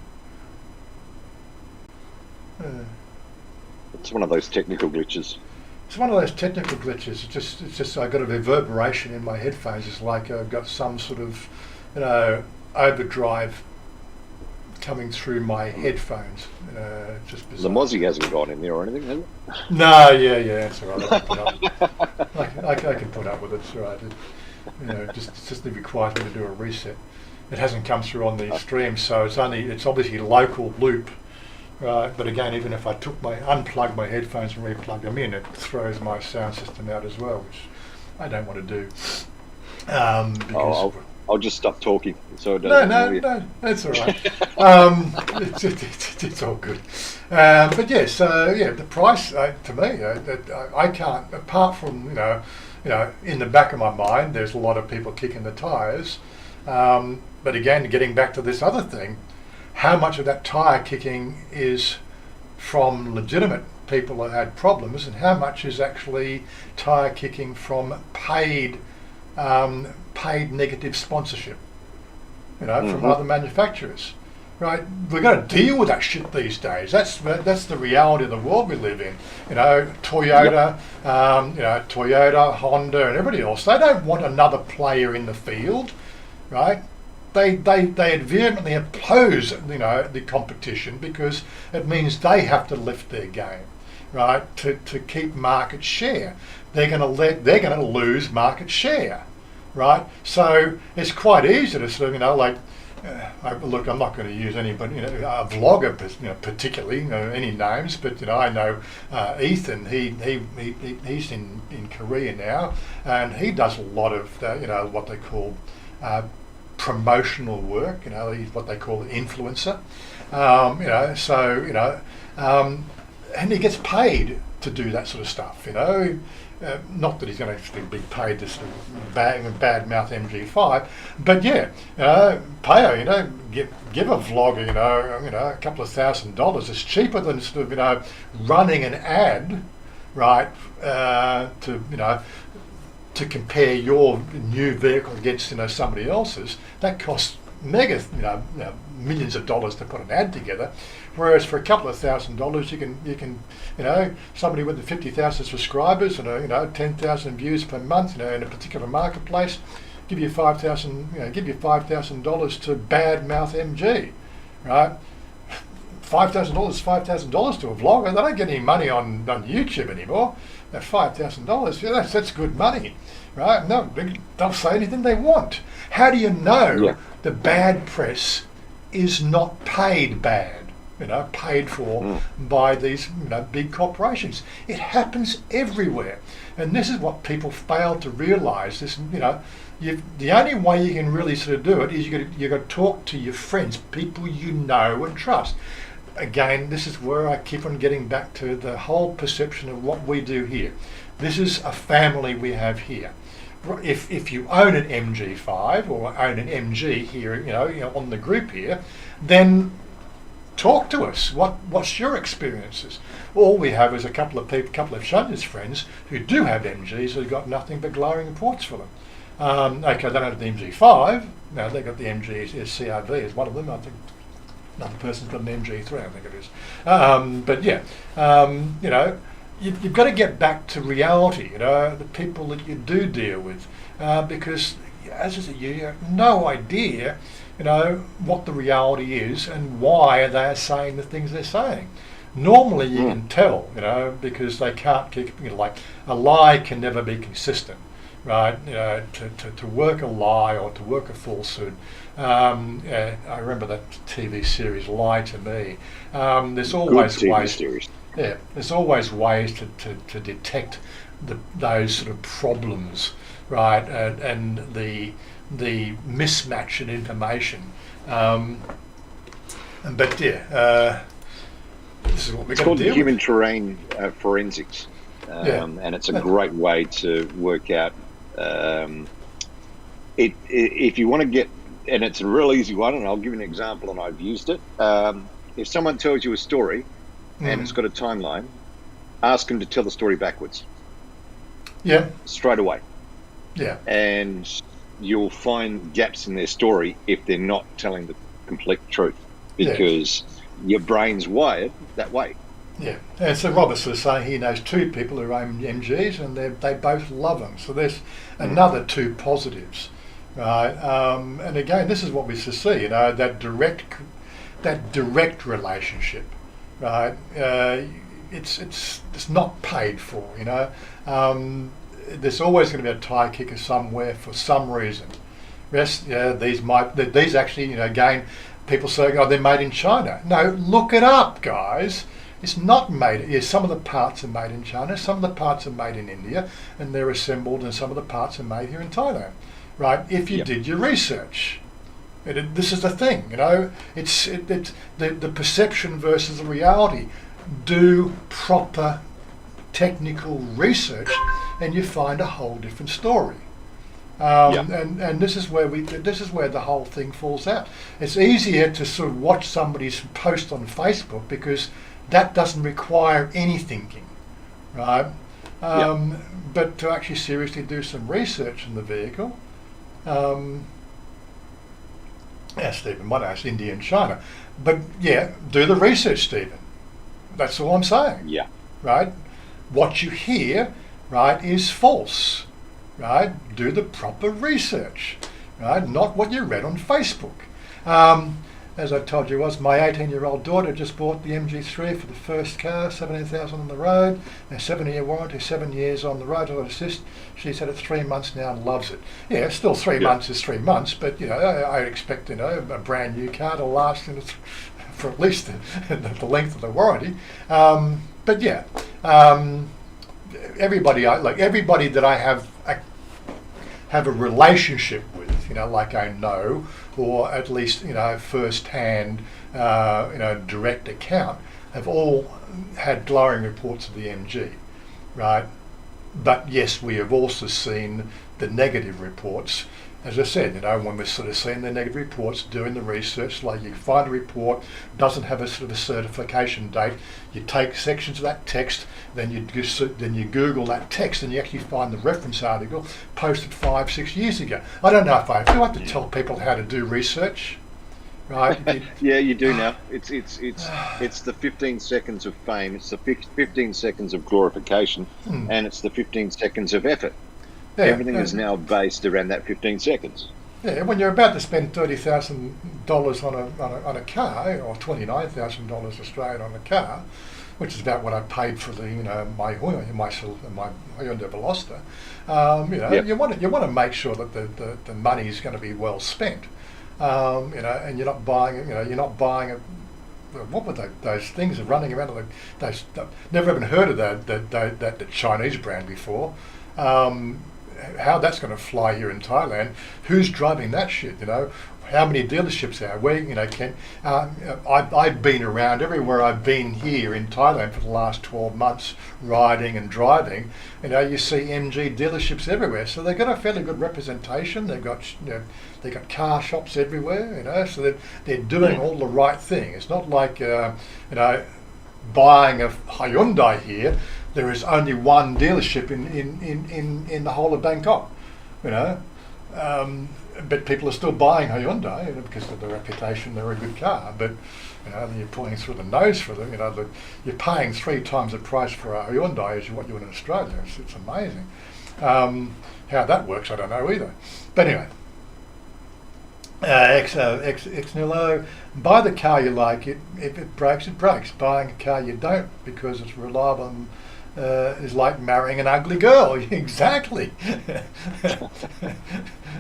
It's one of those technical glitches. It's one of those technical glitches. It's just I got a reverberation in my headphones. It's like I've got some sort of overdrive coming through my headphones. Just bizarre. The Mozzie hasn't gone in there or anything, has it? No, yeah, it's all right. I can put up with it. It's all right. Just it requires me to do a reset. It hasn't come through on the stream, so it's obviously local loop right? But again, even if I unplug my headphones and replug them in, it throws my sound system out as well, which I don't want to do. Because I'll just stop talking. So it no, doesn't that's all right. It's all good. But yeah, so yeah, the price to me, I can't. Apart from in the back of my mind, there's a lot of people kicking the tires. But again, getting back to this other thing, how much of that tire kicking is from legitimate people that had problems, and how much is actually tire kicking from paid negative sponsorship, from other manufacturers, right? We've got to deal with that shit these days. That's the reality of the world we live in. Toyota, Toyota, Honda, and everybody else. They don't want another player in the field, right? They vehemently oppose the competition because it means they have to lift their game, right? To keep market share. They're going to lose market share, right? So it's quite easy to sort of look. I'm not going to use anybody, a vlogger, particularly, any names, but I know Ethan. He's in Korea now, and he does a lot of what they call promotional work. He's what they call an influencer. And he gets paid to do that sort of stuff. Not that he's going to be paid to sort of bad mouth MG5, but yeah, pay give a vlogger a couple of $1,000. It's cheaper than sort of running an ad, right? To compare your new vehicle against somebody else's, that costs millions of dollars to put an ad together. Whereas for a couple of $1,000, you can somebody with 50,000 subscribers and 10,000 views per month in a particular marketplace, give you $5,000 to bad mouth MG, right? $5,000 is $5,000 to a vlogger. They don't get any money on YouTube anymore. That $5,000, that's good money, right? No, they'll say anything they want. How do you know the bad press is not paid bad? Paid for by these big corporations. It happens everywhere, and this is what people fail to realise. The only way you can really sort of do it is you got to talk to your friends, people you know and trust. Again, this is where I keep on getting back to the whole perception of what we do here. This is a family we have here. If you own an MG5 or own an MG here, on the group here, then talk to us. What's your experiences? All we have is a couple of Chanya's friends who do have MGs who've got nothing but glowing reports for them. They don't have the MG5. Now they've got the MG CRV is one of them. I think another person's got an MG3. I think it is. But yeah, you've got to get back to reality. The people that you do deal with, because as I said, you have no idea what the reality is and why they're saying the things they're saying. Normally you can tell, because they can't keep, like a lie can never be consistent, right? To work a lie or to work a falsehood. I remember that TV series, Lie to Me. There's always ways. Series. Yeah, there's always ways to detect those sort of problems, right? And the mismatch in information. But yeah, this is what we're going to do. It's called human terrain forensics, and it's a great way to work out. If you want to get, and it's a real easy one, and I'll give you an example, and I've used it. If someone tells you a story and it's got a timeline, ask them to tell the story backwards. Yeah. Straight away. Yeah. And you'll find gaps in their story if they're not telling the complete truth, because your brain's wired that way. Yeah, and so Robert's sort of saying he knows two people who own MGs and they both love them. So there's another two positives, right? And again, this is what we see, that direct relationship, right? It's not paid for, There's always going to be a tire kicker somewhere for some reason. These actually, again, people saying, oh, they're made in China. No, look it up, guys. It's not made. Yes, some of the parts are made in China, some of the parts are made in India, and they're assembled, and some of the parts are made here in Thailand, right? If you did your research. This is the thing, it's the perception versus the reality. Do proper technical research, and you find a whole different story. And this is where the whole thing falls out. It's easier to sort of watch somebody's post on Facebook because that doesn't require any thinking, right? But to actually seriously do some research in the vehicle. Stephen, my name's India and China. But do the research, Stephen. That's all I'm saying. Yeah. Right? What you hear, right, is false. Right? Do the proper research. Right? Not what you read on Facebook. As I told you, my 18-year-old daughter just bought the MG3 for the first car, 17,000 on the road, a 7-year warranty, 7 years on the road. She's had it 3 months now and loves it. Yeah, still 3 months is 3 months, but I expect a brand new car to last for at least the length of the warranty. Everybody that I have a relationship with, like I know, or at least first-hand, direct account, have all had glowing reports of the MG, right? But yes, we have also seen the negative reports. As I said, when we're sort of seeing the negative reports, doing the research, like you find a report, doesn't have a sort of a certification date, you take sections of that text, then you Google that text and you actually find the reference article posted 5-6 years ago. I don't know if I do have to tell people how to do research, right? Yeah, you do now. It's the 15 seconds of fame, it's the 15 seconds of glorification, and it's the 15 seconds of effort. Yeah, everything is now based around that 15 seconds. Yeah, when you're about to spend $30,000 on a car, or $29,000 Australian on a car, which is about what I paid for the my Hyundai Veloster. You want to make sure that the money is going to be well spent. And you're not buying what were those things are running around? Those never even heard of the Chinese brand before. How that's going to fly here in Thailand? Who's driving that shit? How many dealerships are where? I've been around everywhere. I've been here in Thailand for the last 12 months, riding and driving. You see MG dealerships everywhere, so they've got a fairly good representation. They've got car shops everywhere. So they're doing all the right thing. It's not like buying a Hyundai here. There is only one dealership in the whole of Bangkok, but people are still buying Hyundai because of the reputation. They're a good car, but you're pulling through the nose for them. You're paying 3 times the price for a Hyundai as what you would in Australia. It's amazing. How that works, I don't know either. But anyway, X Nilo, buy the car you like. If it breaks, it breaks. Buying a car you don't because it's reliable is like marrying an ugly girl. Exactly.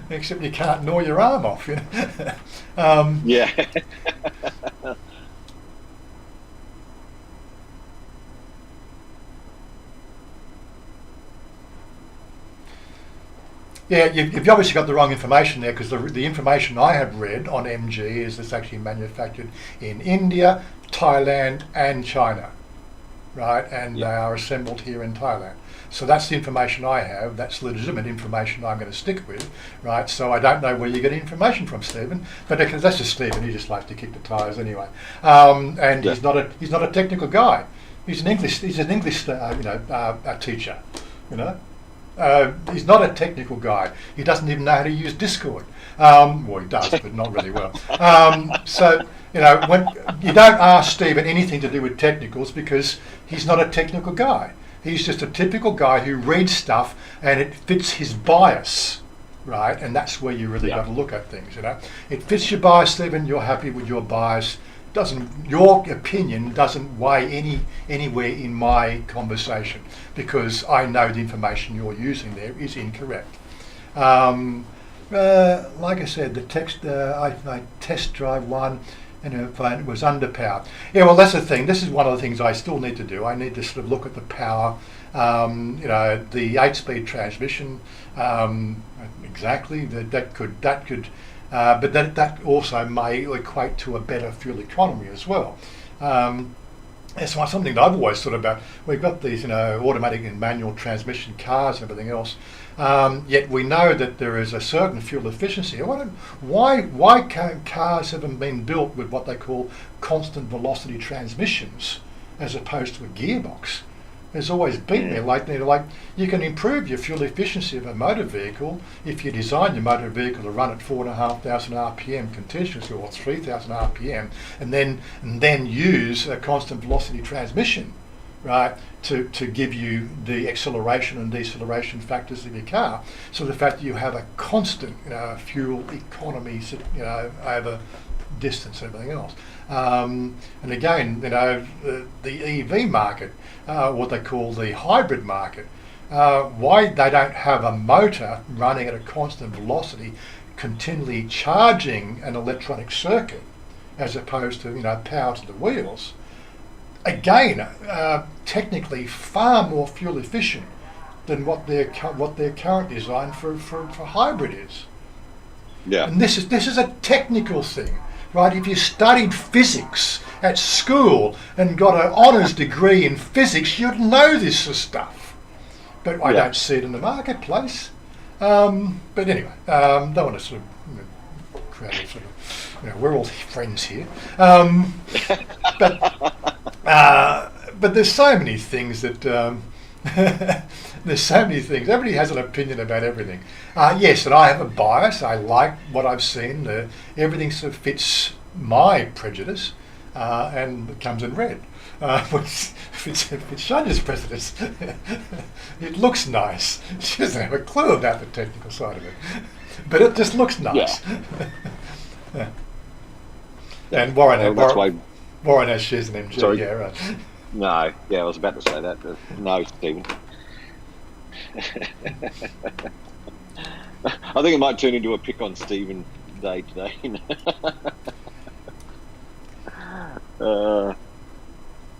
Except you can't gnaw your arm off. Yeah. Yeah, you've obviously got the wrong information there, because the information I have read on MG is it's actually manufactured in India, Thailand and China, right? And they are assembled here in Thailand. So that's the information I have. That's legitimate information I'm going to stick with, right? So I don't know where you get information from, Stephen, but that's just Stephen. He just likes to kick the tires anyway. And he's not a technical guy. He's an English teacher, He's not a technical guy. He doesn't even know how to use Discord. Well, he does, but not really well. So, when you don't ask Stephen anything to do with technicals, because he's not a technical guy. He's just a typical guy who reads stuff and it fits his bias, right? And that's where you really got to look at things. It fits your bias, Stephen. You're happy with your bias. Your opinion doesn't weigh anywhere in my conversation, because I know the information you're using there is incorrect. Like I said, the text I test drive one, and it was underpowered. Yeah, well, that's the thing. This is one of the things I still need to do. I need to sort of look at the power. The 8-speed transmission. Exactly. That could. But that also may equate to a better fuel economy as well. It's something that I've always thought about. We've got these, automatic and manual transmission cars and everything else. Yet we know that there is a certain fuel efficiency. Why can't cars haven't been built with what they call constant velocity transmissions as opposed to a gearbox? There's always been there. Like you can improve your fuel efficiency of a motor vehicle if you design your motor vehicle to run at 4,500 RPM continuously, or 3,000 RPM, and then use a constant velocity transmission, right, to give you the acceleration and deceleration factors of your car. So the fact that you have a constant fuel economy, over distance and everything else. And again, the EV market, what they call the hybrid market, why they don't have a motor running at a constant velocity, continually charging an electronic circuit, as opposed to power to the wheels. Again, technically far more fuel efficient than what their current design for hybrid is. Yeah. And this is a technical thing. Right, if you studied physics at school and got an honours degree in physics, you'd know this sort of stuff. But I don't see it in the marketplace. But anyway, don't want to sort of create a sort of, we're all friends here. But there's so many things that. There's so many things. Everybody has an opinion about everything. Yes, and I have a bias. I like what I've seen. Everything sort of fits my prejudice, and it comes in red. If it's Chanya's prejudice, it looks nice. She doesn't have a clue about the technical side of it, but it just looks nice. Yeah. And Warren has shares an MG. Sorry. Yeah, right. No, yeah, I was about to say that. No, Stephen. I think it might turn into a pick on Stephen day today.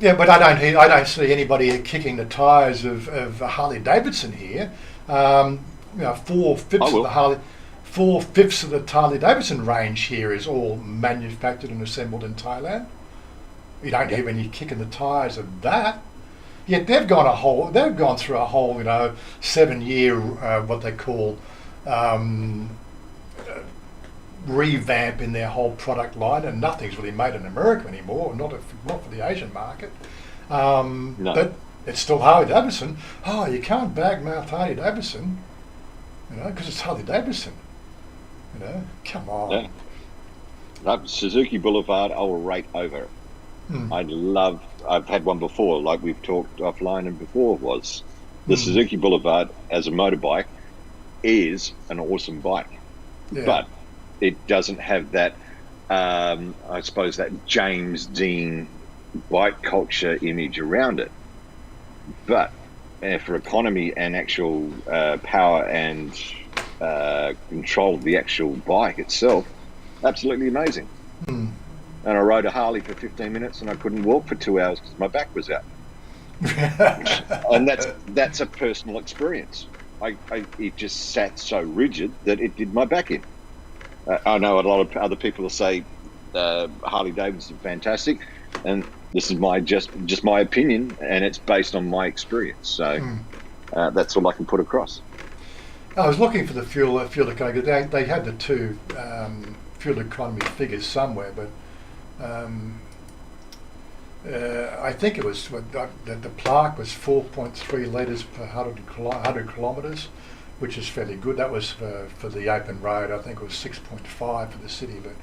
Yeah, but I don't see anybody kicking the tyres of Harley Davidson here. 4/5 of the Harley Davidson range here is all manufactured and assembled in Thailand. You don't hear any kicking the tyres of that. Yet they've gone through a whole 7-year what they call revamp in their whole product line, and nothing's really made in America anymore, not for the Asian market. No. But it's still Harley Davidson. Oh, you can't badmouth Harley Davidson, because it's Harley Davidson. Come on. Yeah. No, Suzuki Boulevard, I will rate over. I've had one before, like we've talked offline and before, was the Suzuki Boulevard as a motorbike is an awesome bike. Yeah. But it doesn't have that, I suppose, that James Dean bike culture image around it. But for economy and actual power and control of the actual bike itself, absolutely amazing. And I rode a Harley for 15 minutes and I couldn't walk for 2 hours because my back was out. And that's a personal experience. It just sat so rigid that it did my back in. I know a lot of other people will say Harley Davidson fantastic, and this is just my opinion, and it's based on my experience. So that's all I can put across. I was looking for the fuel economy. They had the two fuel economy figures somewhere, but I think it was the plaque was 4.3 litres per 100 kilometres, which is fairly good. That was for the open road. I think it was 6.5 for the city, but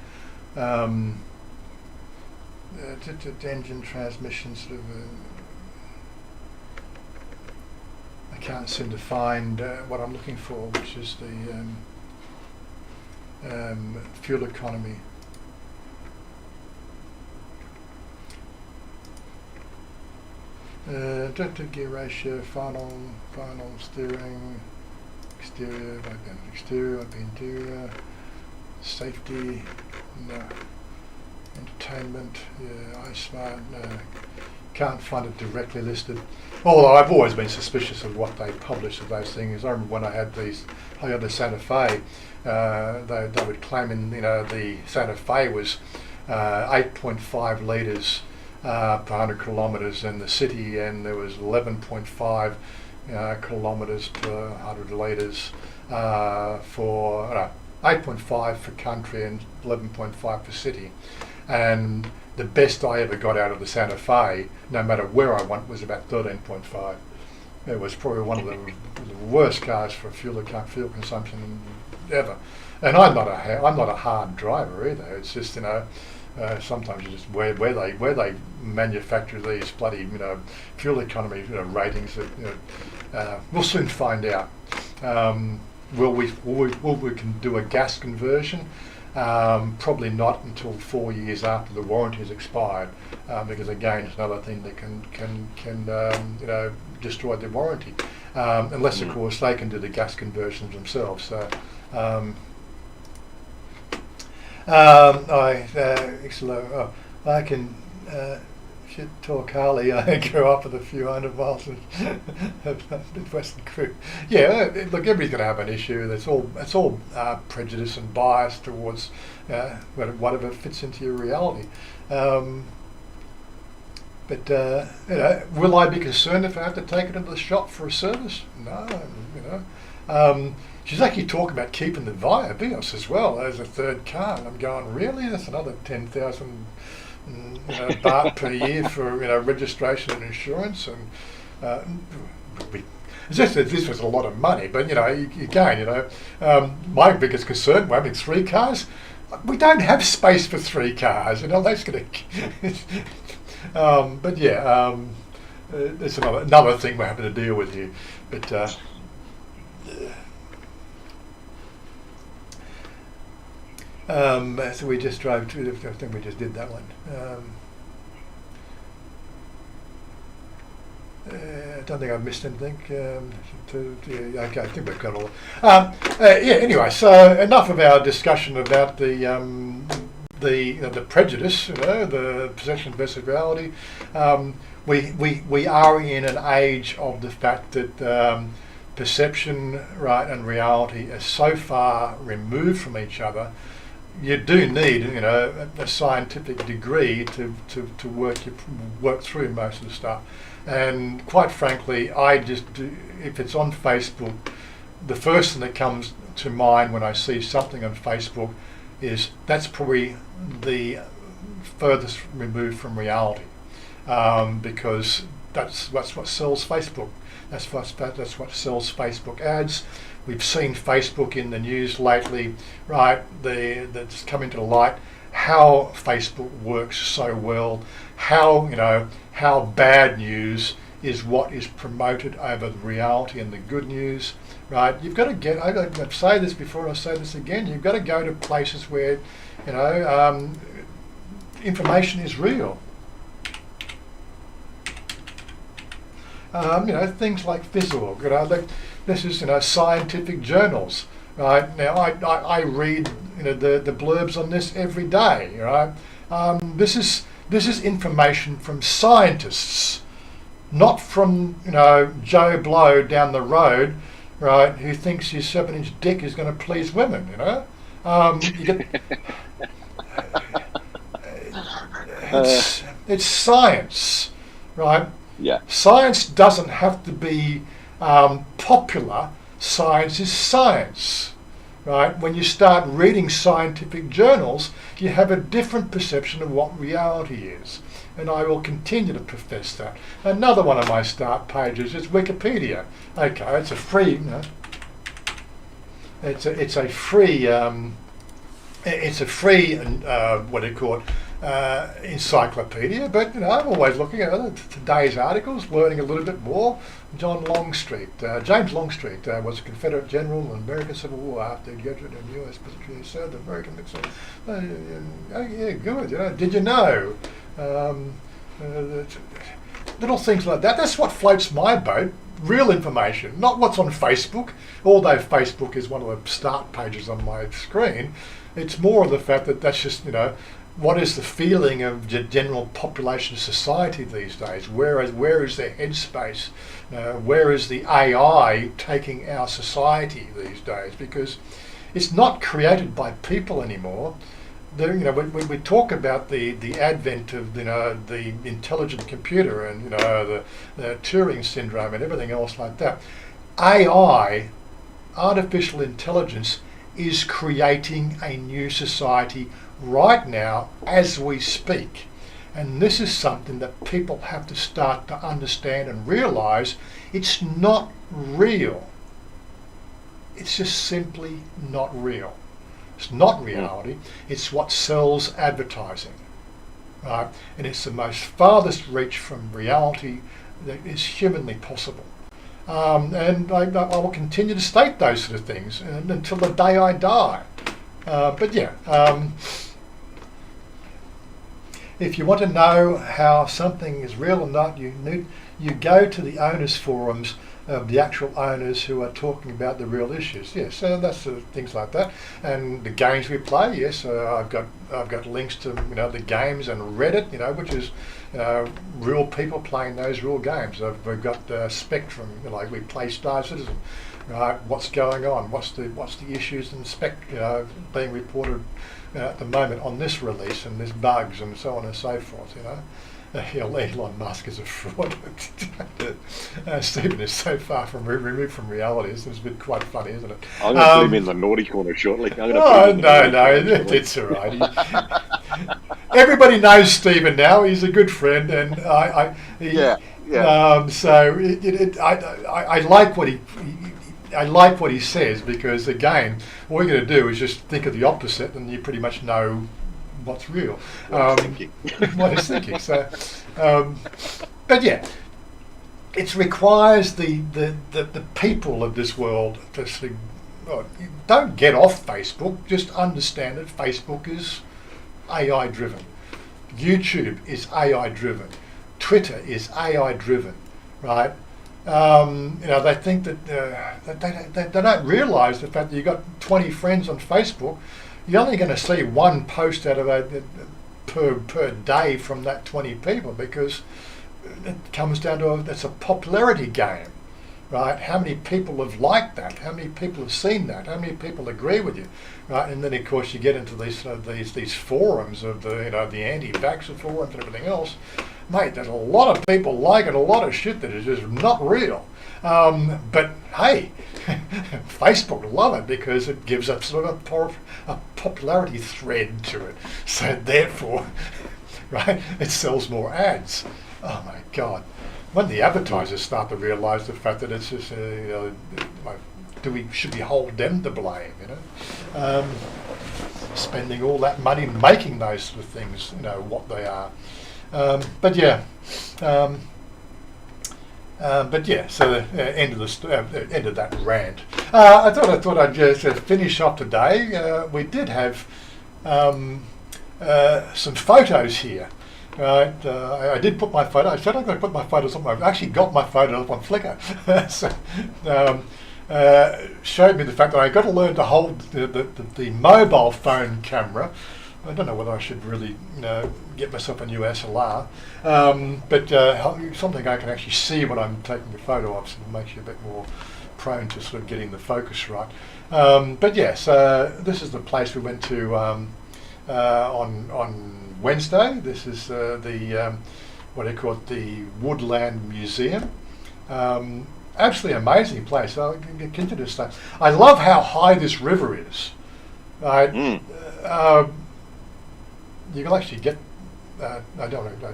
engine transmission sort of. I can't seem to find what I'm looking for, which is the fuel economy. Gear ratio, final steering. exterior, might be exterior, might be interior, safety, no. Entertainment, yeah, iSmart, no. Can't find it directly listed. Although I've always been suspicious of what they publish of those things. I remember when I had the Santa Fe, they would claim the Santa Fe was 8.5 litres per 100 kilometres in the city, and there was 11.5 kilometres per 100 litres for 8.5 for country and 11.5 for city. And the best I ever got out of the Santa Fe, no matter where I went, was about 13.5. It was probably one of the worst cars for fuel consumption ever. And I'm not a hard driver either. It's just sometimes you just where they manufacture these bloody fuel economy ratings that we'll soon find out. Will we can do a gas conversion? Probably not until 4 years after the warranty is expired, because again it's another thing that can destroy the warranty, unless of course they can do the gas conversions themselves. So I can talk Harley. I grew up with a few hundred miles of Midwestern crew. Yeah, look, everybody's going to have an issue. It's all prejudice and bias towards whatever fits into your reality. But will I be concerned if I have to take it into the shop for a service? No, she's actually talking about keeping the Via Bios as well as a third car, and I'm going, really? That's another 10,000 baht per year for registration and insurance, and it's just that this was a lot of money. But again, my biggest concern, we're having 3 cars. We don't have space for 3 cars. That's going to. But yeah, there's another thing we're having to deal with here. But. So we just drove to. I think we just did that one. I don't think I've missed anything. Okay, I think we've got all. Anyway, so enough of our discussion about the prejudice, the perception versus reality. We are in an age of the fact that perception, right, and reality are so far removed from each other. You do need, a scientific degree to work through most of the stuff. And quite frankly, I just do, if it's on Facebook, the first thing that comes to mind when I see something on Facebook is that's probably the furthest removed from reality, because that's what sells Facebook. That's what sells Facebook ads. We've seen Facebook in the news lately, right? That's coming to light how Facebook works so well. How bad news is what is promoted over the reality and the good news, right? You've got to get. I've said this before, and I'll say this again. You've got to go to places where, information is real. Things like Fizzle. This is scientific journals, right? Now I read the blurbs on this every day, right? This is information from scientists, not from Joe Blow down the road, right? Who thinks his 7-inch dick is going to please women, it's science, right? Yeah. Science doesn't have to be popular. Science is science, right? When you start reading scientific journals, you have a different perception of what reality is. And I will continue to profess that. Another one of my start pages is Wikipedia. Okay, it's a free, it's a free, what do you call it? Encyclopedia, but I'm always looking at today's articles, learning a little bit more. James Longstreet was a Confederate general in the American Civil War after he graduated in the U.S. military. He served the American mixer. Yeah, good. Did you know? Little things like that. That's what floats my boat. real information, not what's on Facebook. Although Facebook is one of the start pages on my screen, it's more of the fact that that's just, what is the feeling of the general population of society these days? Where is their headspace? Where is the AI taking our society these days? Because it's not created by people anymore. We talk about the advent of the intelligent computer and the Turing syndrome and everything else like that. AI, artificial intelligence, is creating a new society right now as we speak. And this is something that people have to start to understand and realise. It's not real. It's just simply not real. It's not reality. It's what sells advertising, right? And it's the most farthest reach from reality that is humanly possible. And I will continue to state those sort of things until the day I die. If you want to know how something is real or not, you go to the owners' forums of the actual owners who are talking about the real issues. Yes, so that's things like that. And the games we play, yes, I've got links to the games and Reddit, which is real people playing those real games. We've got Spectrum, like we play Star Citizen. Right, what's going on? What's the issues and being reported at the moment on this release, and there's bugs and so on and so forth. Elon Musk is a fraud. Stephen is so far removed from reality. It's quite funny, isn't it? I'm going to put him in the naughty corner shortly. No, it's all right. Everybody knows Stephen now. He's a good friend, and I like what I like what he says, because again, all you're going to do is just think of the opposite, and you pretty much know what's real. What he's thinking. So, but yeah, it requires the people of this world to say, don't get off Facebook. Just understand that Facebook is AI driven. YouTube is AI driven. Twitter is AI driven, right? They think that they don't realise the fact that you've got 20 friends on Facebook. You're only going to see one post out of per day from that 20 people, because it comes down to it's a popularity game, right? How many people have liked that? How many people have seen that? How many people agree with you, right? And then of course you get into these forums of the anti-vaxxer forums and everything else. Mate, there's a lot of people liking a lot of shit that is just not real. But hey, Facebook love it because it gives up sort of a popularity thread to it. So therefore, right, it sells more ads. Oh my God. When the advertisers start to realise the fact that it's just, should we hold them to blame, spending all that money making those sort of things, what they are. But yeah, so the end of that rant. I thought I'd just finish up today. We did have some photos here. Right, I did put my photo. I said I'm going to put my photos up. I've actually got my photo up on Flickr. So, showed me the fact that I got to learn to hold the mobile phone camera. I don't know whether I should really, get myself a new SLR, but something I can actually see when I'm taking a photo of, so it makes you a bit more prone to sort of getting the focus right. But yes, this is the place we went to on Wednesday. This is the the Woodland Museum. Absolutely amazing place. I'll continue to say, I love how high this river is. Right. You can actually get. I don't want to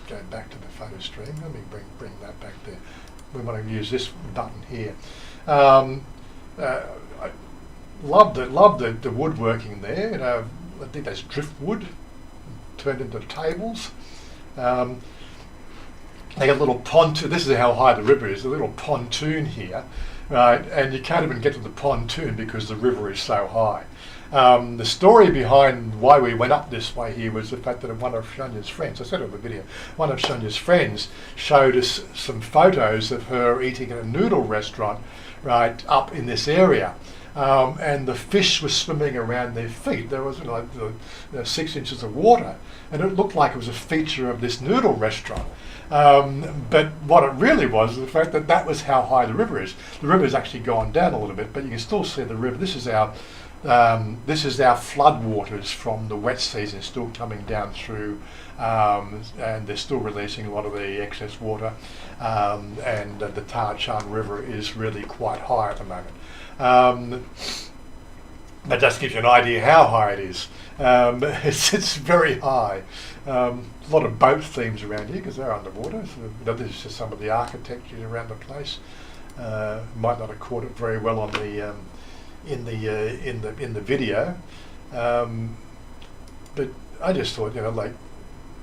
go back to the photo stream. Let me bring that back there. We want to use this button here. I love the woodworking there. I think that's driftwood turned into tables. They got a little pontoon. This is how high the river is. A little pontoon here, right? And you can't even get to the pontoon because the river is so high. The story behind why we went up this way here was the fact that one of Chanya's friends, I said it in the video, one of Chanya's friends showed us some photos of her eating at a noodle restaurant right up in this area. And the fish was swimming around their feet. There was 6 inches of water, and it looked like it was a feature of this noodle restaurant. But what it really was the fact that that was how high the river is. The river has actually gone down a little bit, but you can still see the river. This is our flood waters from the wet season still coming down through, and they're still releasing a lot of the excess water. And the Tar Chang River is really quite high at the moment. That just gives you an idea how high it is. It's very high. A lot of boat themes around here because they're underwater. So, this is just some of the architecture around the place. Might not have caught it very well on the in the video, but I just thought, like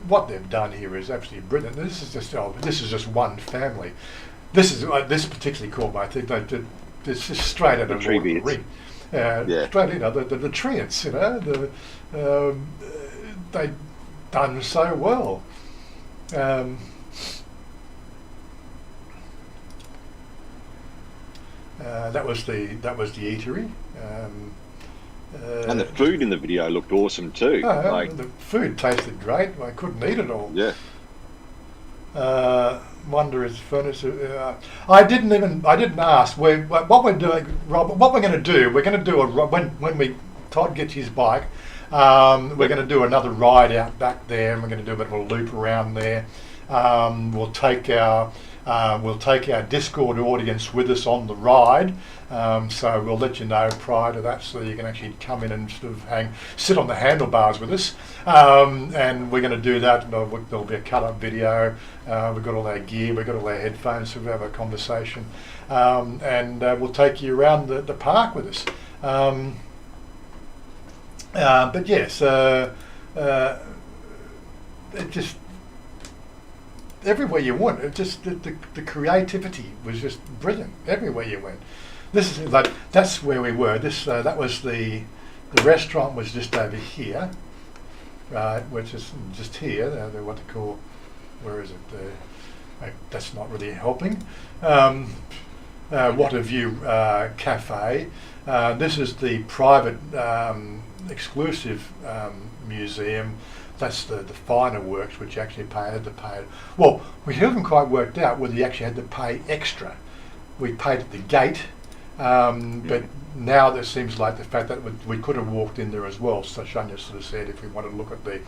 what they've done here is absolutely brilliant. This is just one family. This particularly caught my thing. It's just straight out of Lord of the Rings. Straight, the treants, they've done so well. That was the eatery. And the food in the video looked awesome too. The food tasted great. I couldn't eat it all. Yeah. Wonder is furniture. I didn't ask. What we're doing, Rob. What we're going to do? We're going to do when Todd gets his bike. We're going to do another ride out back there, and we're going to do a bit of a loop around there. We'll take our Discord audience with us on the ride, so we'll let you know prior to that, so you can actually come in and sort of sit on the handlebars with us, and we're going to do that. There'll be a cut-up video. We've got all our gear, we've got all our headphones, so we'll have a conversation, and we'll take you around the park with us. But yes, it just. Everywhere you went, it just the creativity was just brilliant. Everywhere you went, that's where we were. That was the restaurant was just over here, right? Which is just here. They're what they call, where is it? That's not really helping. What a View Cafe. This is the private exclusive museum. That's the finer works, which actually had to pay. Well, we haven't quite worked out whether you actually had to pay extra. We paid at the gate, but now there seems like the fact that we could have walked in there as well. So Chanya sort of said if we want to look at the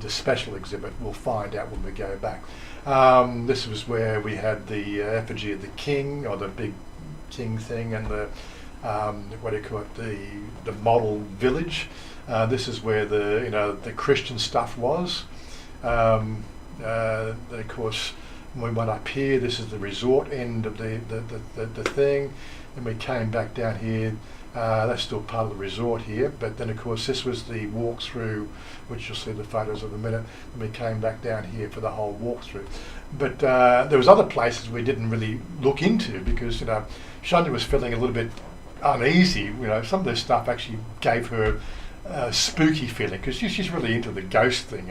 special exhibit, we'll find out when we go back. This was where we had the effigy of the king, or the big king thing, and the what do you call it, the model village. This is where the Christian stuff was. Of course, when we went up here, this is the resort end of the thing, and we came back down here. That's still part of the resort here, but then of course this was the walkthrough, which you'll see the photos of in a minute, and we came back down here for the whole walkthrough. But there was other places we didn't really look into because Chanya was feeling a little bit uneasy. Some of this stuff actually gave her spooky feeling because she's really into the ghost thing.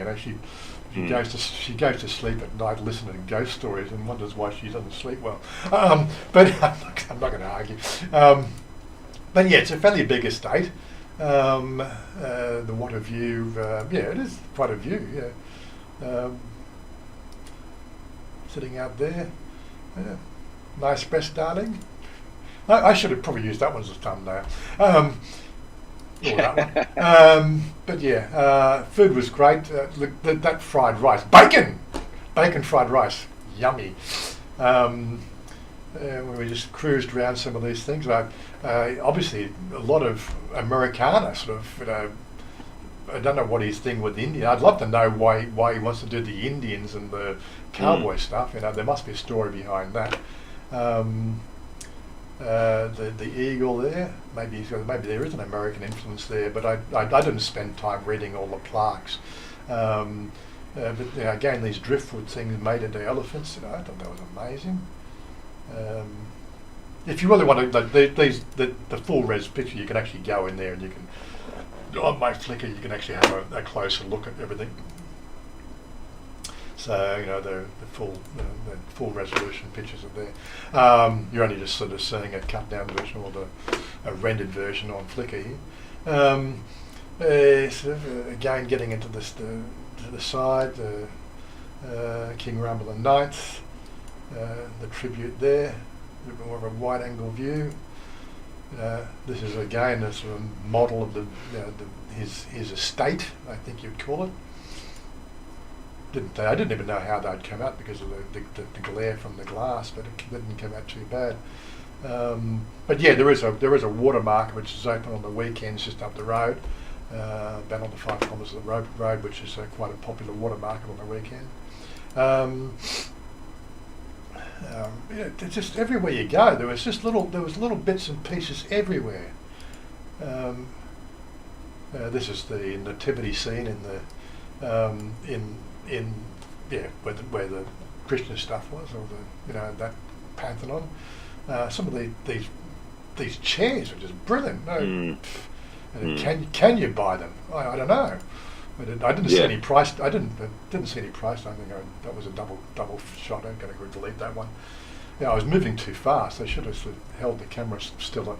She goes to sleep at night listening to ghost stories and wonders why she doesn't sleep well. But I'm not going to argue. But yeah, it's a fairly big estate. The What a View. It is quite a view. Yeah. Sitting out there. Yeah. Nice breast, darling. I should have probably used that one as a thumbnail. That one. But yeah, food was great. That fried rice, bacon fried rice, yummy. We just cruised around some of these things. Obviously, a lot of Americana sort of. I don't know what his thing with India. I'd love to know why he wants to do the Indians and the cowboy stuff. There must be a story behind that. The eagle there, maybe there is an American influence there, but I didn't spend time reading all the plaques. But again, these driftwood things made into elephants. I thought that was amazing. If you really want to, the full res picture, you can actually go in there and you can on my Flickr you can actually have a closer look at everything. So the full resolution pictures are there. You're only just sort of seeing a cut down version or a rendered version on Flickr here. Again, getting into this to the side, King Rumble and Ninth, the tribute there, a bit more of a wide angle view. This is again a sort of model of his estate, I think you'd call it. I didn't even know how they'd come out because of the glare from the glass, but it didn't come out too bad. But yeah, there is a water market which is open on the weekends just up the road, about on the 5 kilometres of the road, which is quite a popular water market on the weekend. It's just everywhere you go. There was little bits and pieces everywhere. This is the nativity scene in where the Christian stuff was, or that Pantheon. Some of these chairs are just brilliant. Can you buy them? I don't know. I didn't see any price. I didn't see any price. I think that was a double shot. I'm going to delete that one. I was moving too fast. I should have sort of held the camera still.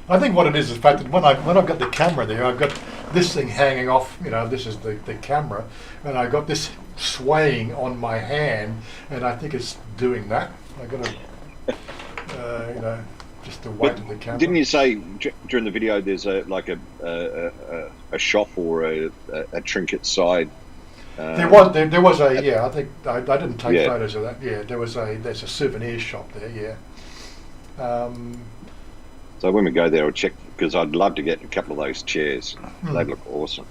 I think what it is the fact that when I've got the camera there, I've got this thing hanging off. This is the camera, and I got this swaying on my hand, and I think it's doing that. I got to, just the weight of the camera. Didn't you say during the video there's a shop or a trinket side? There was I think I didn't take photos of that. Yeah, there's a souvenir shop there. Yeah. So when we go there, I'll check, because I'd love to get a couple of those chairs. They look awesome.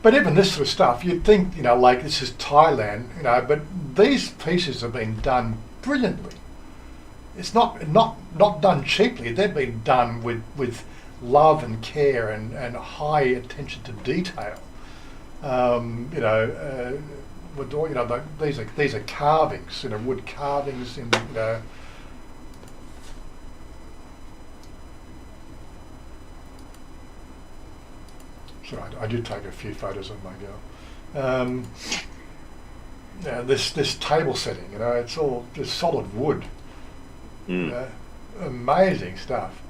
But even this sort of stuff, you'd think, like this is Thailand, but these pieces have been done brilliantly. It's not done cheaply. They've been done with love and care and high attention to detail. These are carvings, wood carvings in So I did take a few photos of my girl. This table setting, it's all just solid wood. Amazing stuff.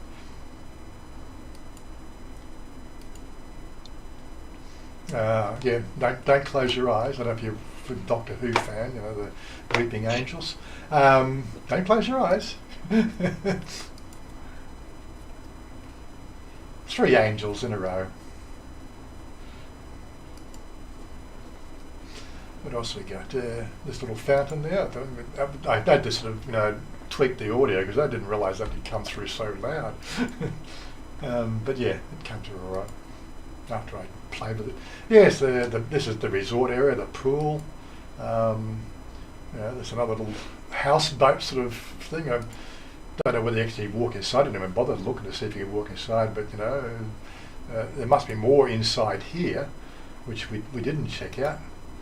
Don't close your eyes. I don't know if you're a Doctor Who fan, the Weeping Angels. Don't close your eyes. 3 angels in a row. What else we got? This little fountain there. I had to sort of, tweak the audio because I didn't realise that would come through so loud. But yeah, it came through all right after I played with it. Yes, this is the resort area, the pool. There's another little houseboat sort of thing. I don't know whether you actually walk inside. I didn't even bother looking to see if you could walk inside, but there must be more inside here, which we didn't check out.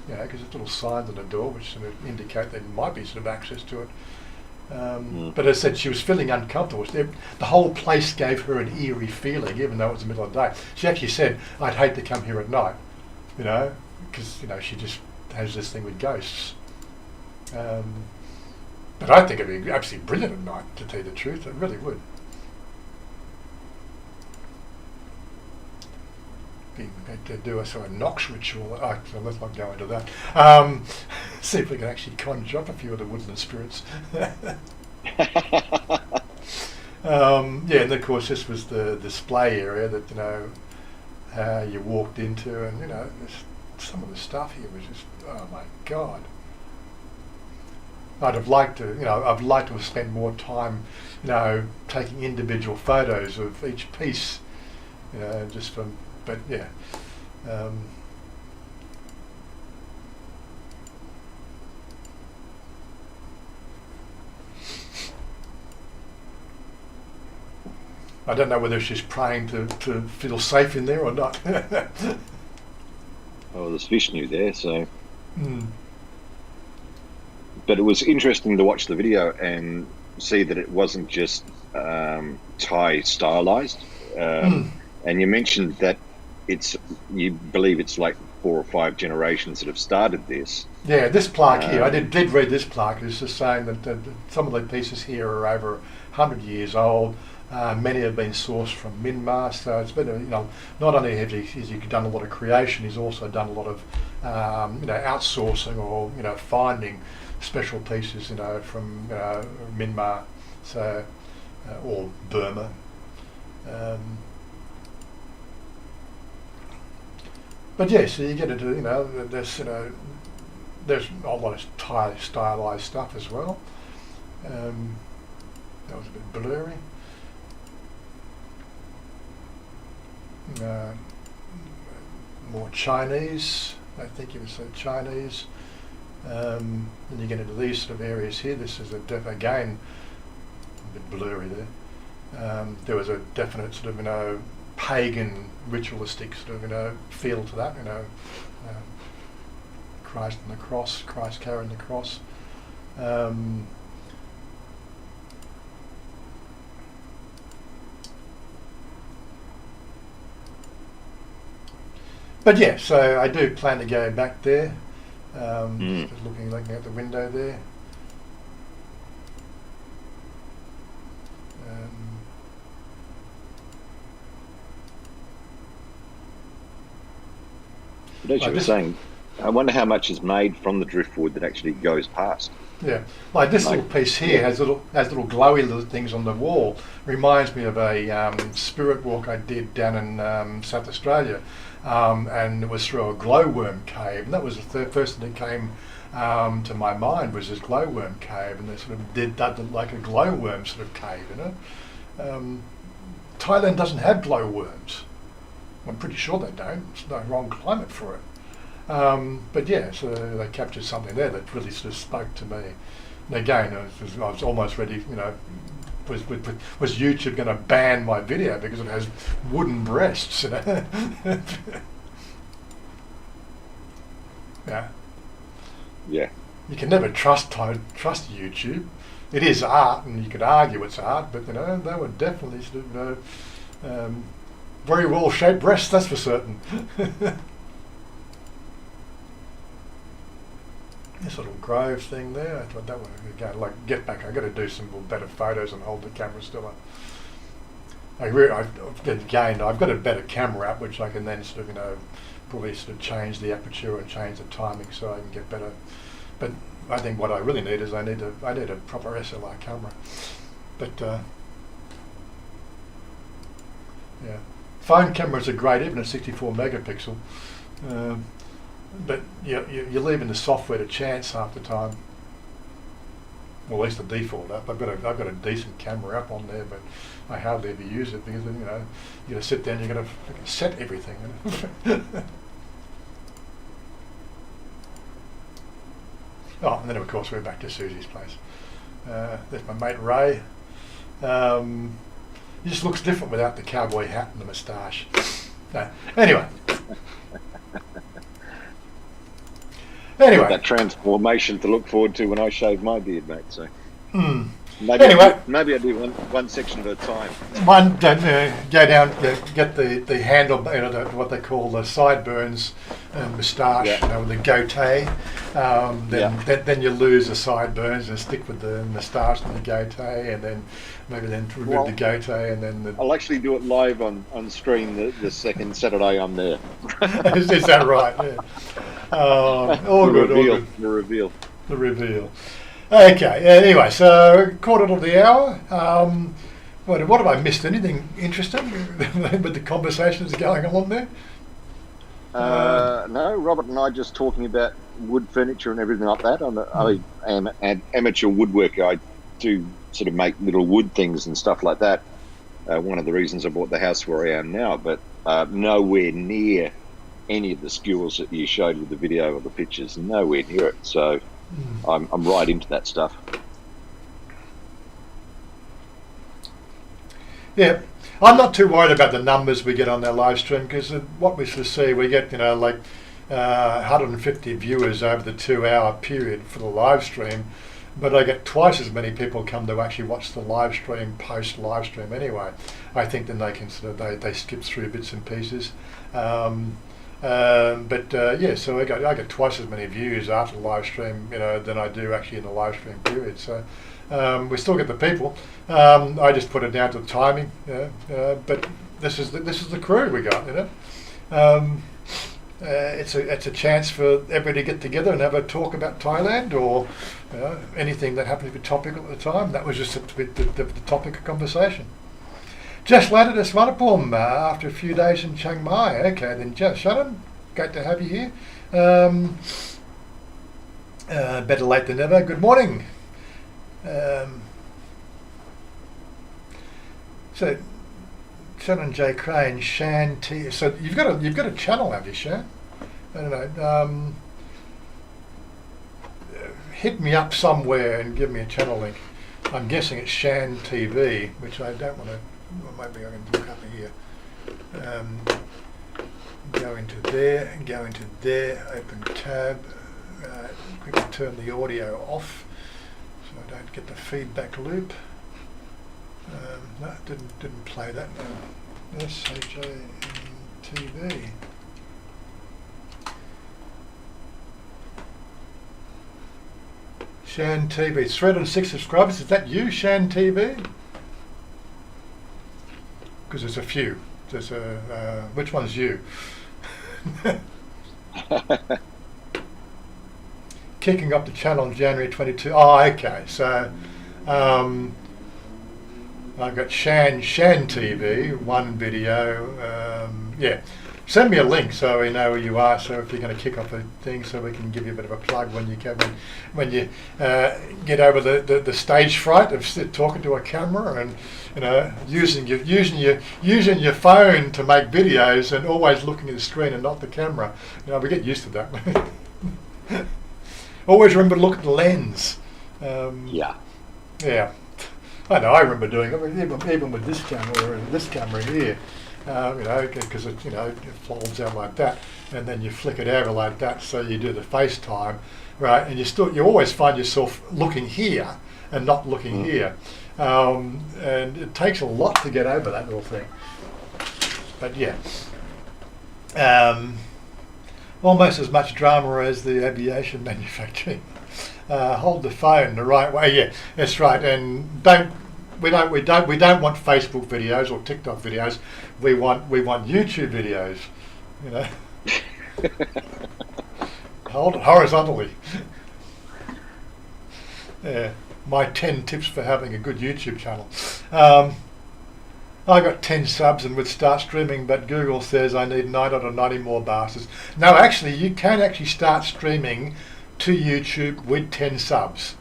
Because there's little signs on the door which sort of indicate there might be sort of access to it. But as I said, she was feeling uncomfortable. The whole place gave her an eerie feeling, even though it was the middle of the day. She actually said, "I'd hate to come here at night," because she just has this thing with ghosts. But I think it'd be absolutely brilliant at night, to tell you the truth. It really would. To do a sort of Nox ritual. So let's not go into that. See if we can actually conjure up a few of the woodland spirits. And of course this was the display area that you walked into, and some of the stuff here was just, oh my God. I'd have liked to have spent more time, taking individual photos of each piece, just from. But yeah, I don't know whether she's praying to feel safe in there or not. Oh, there's Vishnu there, so. But it was interesting to watch the video and see that it wasn't just Thai stylized. And you mentioned that you believe it's like 4 or 5 generations that have started this. Yeah, this plaque here, I did read this plaque. It's just saying that some of the pieces here are over 100 years old. Many have been sourced from Myanmar, so it's been, not only has he done a lot of creation, he's also done a lot of, outsourcing or, finding special pieces, from Myanmar, so, or Burma. But yes, so you get into, there's a lot of Thai stylized stuff as well. That was a bit blurry. More Chinese, I think it was Chinese. Then you get into these sort of areas here. This is again a bit blurry there. There was a definite sort of pagan ritualistic sort of feel to that. Christ on the cross, Christ carrying the cross. But yeah, so I do plan to go back there. Just looking out the window there. But as you were saying, I wonder how much is made from the driftwood that actually goes past. Yeah, like this little piece here has little glowy little things on the wall. Reminds me of a spirit walk I did down in South Australia, and it was through a glowworm cave, and that was the first thing that came to my mind was this glowworm cave, and they sort of did that like a glowworm sort of cave, Thailand doesn't have glowworms. I'm pretty sure they don't. It's the wrong climate for it. But yeah, so they captured something there that really sort of spoke to me. And again, I was almost ready, was YouTube going to ban my video because it has wooden breasts, Yeah. Yeah. You can never trust YouTube. It is art, and you could argue it's art, but they were definitely sort of very well shaped breasts, that's for certain. This little grove thing there, I thought that would go get back. I got to do some better photos and hold the camera still. I've got a better camera app which I can then sort of probably sort of change the aperture and change the timing so I can get better. But I think what I really need is I need a proper SLR camera. But yeah, phone cameras are great, even at 64 megapixel. But you're leaving the software to chance half the time. Well, at least the default app. I've got a decent camera app on there, but I hardly ever use it because you got to sit down, you got to set everything. Oh, and then of course we're back to Susie's place. There's my mate Ray. He just looks different without the cowboy hat and the moustache. Anyway. That transformation to look forward to when I shave my beard, mate. So maybe I do one section at a time. Go down, get the handle, what they call the sideburns and moustache, with the goatee. Then you lose the sideburns and stick with the moustache and the goatee, and then maybe remove the goatee, and then I'll actually do it live on stream the second Saturday I'm there. Is that right? Yeah. All good. The reveal. Okay. Anyway, so quarter to the hour. What have I missed? Anything interesting with the conversations going on there? No, Robert and I just talking about wood furniture and everything like that. I am an amateur woodworker. I do sort of make little wood things and stuff like that. One of the reasons I bought the house where I am now, but nowhere near any of the skills that you showed with the video or the pictures, nowhere near it. So I'm right into that stuff. Yeah, I'm not too worried about the numbers we get on their live stream because what we sort of see, we get 150 viewers over the 2 hour period for the live stream. but I get twice as many people come to actually watch the live stream, post live stream anyway. I think then they can sort of they skip through bits and pieces. Yeah, so I get twice as many views after the live stream, than I do actually in the live stream period. So we still get the people. I just put it down to the timing. But this is the crew we got. It's a chance for everybody to get together and have a talk about Thailand or anything that happened to be topical at the time. That was just the topic of conversation. Just landed at Swanapum after a few days in Chiang Mai. Okay, then Shannon, great to have you here. Better late than never. Good morning. So Shannon J. Crane, Shan T. So you've got a channel, have you, Shan? I don't know. Hit me up somewhere and give me a channel link. I'm guessing it's Shan TV, which I don't want to. Well, maybe I can look up here. Go into there, open tab, quickly turn the audio off so I don't get the feedback loop. No, didn't play that. No. SHAN-TV. Shan TV, 306 subscribers. Is that you, Shan TV? Because there's a few. There's which one's you? Kicking up the channel on January 22. Oh, okay. So I've got Shan TV, one video. Yeah. Send me a link so we know where you are. So if you're going to kick off a thing, so we can give you a bit of a plug when you get over the stage fright of talking to a camera and using your phone to make videos and always looking at the screen and not the camera. We get used to that. Always remember to look at the lens. Yeah. Yeah. I know. I remember doing it even with this camera and this camera here. Because it folds out like that, and then you flick it over like that, so you do the FaceTime, right? And you always find yourself looking here and not looking here, and it takes a lot to get over that little thing. But yeah, almost as much drama as the aviation manufacturing. Hold the phone the right way. Yeah, that's right, and we don't want Facebook videos or TikTok videos. We want YouTube videos. Hold it horizontally. Yeah, my 10 tips for having a good YouTube channel. I got 10 subs and would start streaming, but Google says I need 990 more bastards. No, actually, you can actually start streaming to YouTube with 10 subs.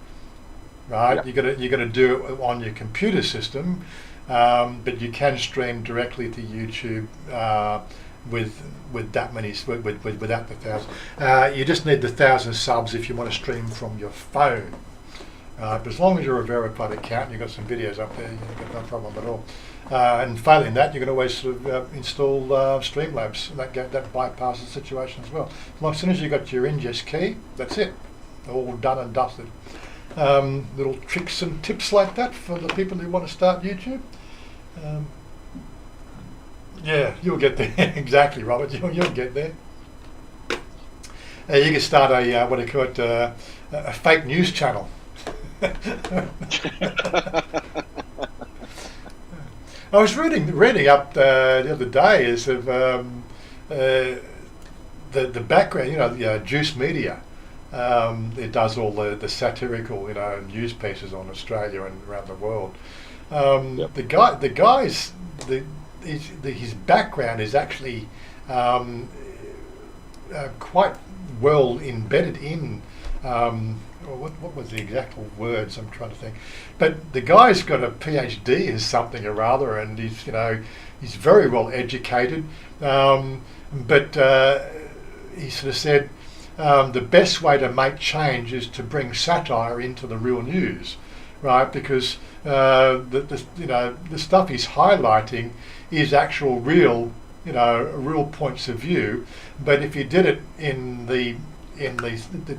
Right, yep. You got to do it on your computer system, but you can stream directly to YouTube with that many without the 1,000. You just need the 1,000 subs if you want to stream from your phone. But as long as you're a verified account and you've got some videos up there, you've got no problem at all. And failing that, you can always sort of install Streamlabs. That bypasses the situation as well. As soon as you've got your ingest key, that's it. All done and dusted. Little tricks and tips like that for the people who want to start YouTube. Yeah, you'll get there. Exactly, Robert. You'll get there. You can start a what do you call it? A fake news channel. I was reading up the other day is of the background. The Juice Media. It does all the satirical, news pieces on Australia and around the world. Yep. His background is actually quite well embedded in. What was the exact words? I'm trying to think. But the guy's got a PhD in something or other, and he's very well educated. But he sort of said. The best way to make change is to bring satire into the real news, right? Because the stuff he's highlighting is actual real points of view. But if you did it in the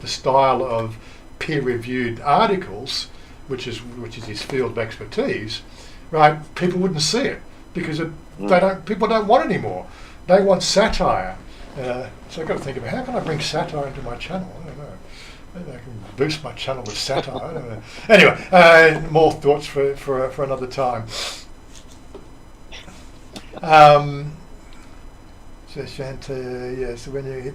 style of peer-reviewed articles, which is his field of expertise, right? People wouldn't see it because people don't want it anymore. They want satire. So I've got to think about how can I bring satire into my channel. I don't know. Maybe I can boost my channel with satire. I don't know. Anyway, more thoughts for another time. So Shanta, yeah. So when you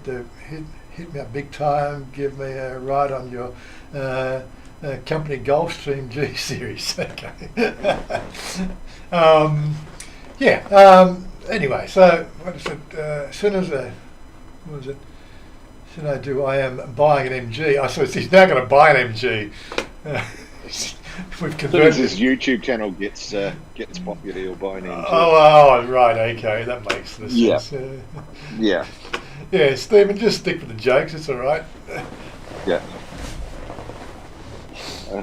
hit me up big time, give me a ride on your company Gulfstream G series. Okay. Anyway, so what is it? As soon as what was it? Should I do? I am buying an MG. I suppose he's now going to buy an MG. We've As soon converted. as his YouTube channel gets popular, he'll buy an engine. Oh, right. Okay, that makes the Yeah. sense. Yeah, Yeah, Stephen, just stick with the jokes. It's all right. yeah.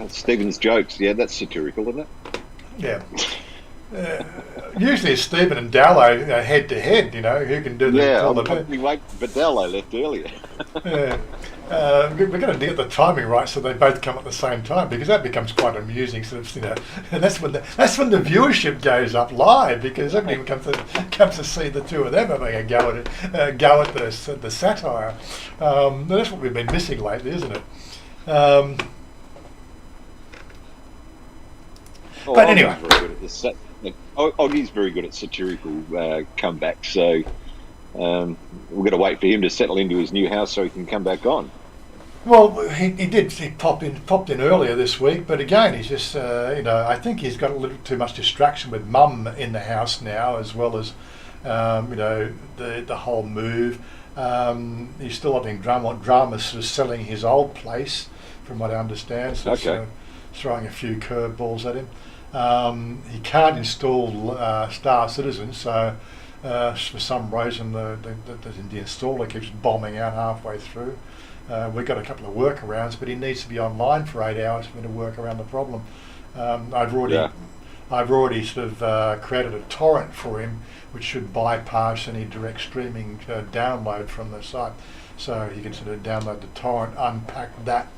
Stephen's jokes, yeah, that's satirical, isn't it? Yeah. Usually it's Stephen and Dallo head to head. You know who can do the. Yeah, all I'm the probably wait, but Dallo left earlier. Yeah. We're going to get the timing right so they both come at the same time, because that becomes quite amusing. Sort of, and that's when the viewership goes up live, because everybody comes to see the two of them having a go at the satire. That's what we've been missing lately, isn't it? But anyway. Oggie's very good at satirical comebacks, so we've got to wait for him to settle into his new house so he can come back on. Well, he did. He popped in earlier this week, but again, he's just I think he's got a little too much distraction with Mum in the house now, as well as the whole move. He's still having drama sort of selling his old place, from what I understand. So Okay. throwing a few curveballs at him. He can't install Star Citizen, so for some reason the installer keeps bombing out halfway through. We've got a couple of workarounds, but he needs to be online for 8 hours for me to work around the problem. I've already sort of created a torrent for him, which should bypass any direct streaming download from the site. So he can sort of download the torrent, unpack that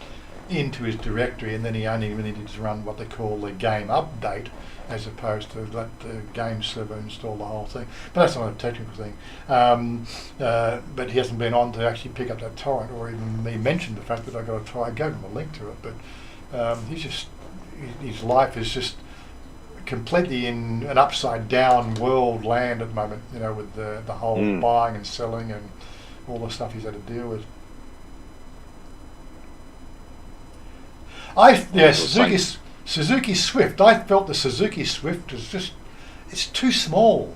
into his directory, and then he only really needs to run what they call the game update, as opposed to let the game server install the whole thing. But that's not a technical thing. But he hasn't been on to actually pick up that torrent, or even me mention the fact that I've got to try. I gave him a link to it, but his life is just completely in an upside down world land at the moment, with the whole buying and selling and all the stuff he's had to deal with. Suzuki Swift. I felt the Suzuki Swift was it's too small.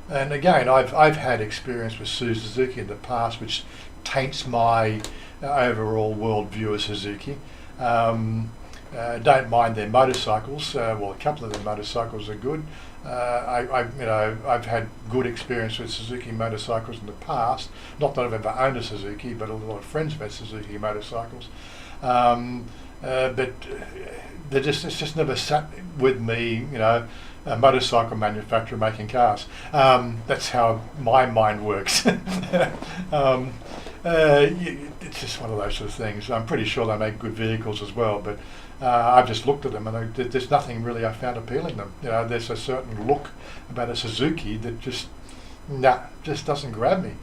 And again, I've had experience with Suzuki in the past, which taints my overall worldview of Suzuki. Don't mind their motorcycles. A couple of their motorcycles are good. I've had good experience with Suzuki motorcycles in the past. Not that I've ever owned a Suzuki, but a lot of friends have had Suzuki motorcycles. But it's just never sat with me, a motorcycle manufacturer making cars. That's how my mind works. It's just one of those sort of things. I'm pretty sure they make good vehicles as well, but I've just looked at them and there's nothing really I found appealing to them. There's a certain look about a Suzuki that just doesn't grab me.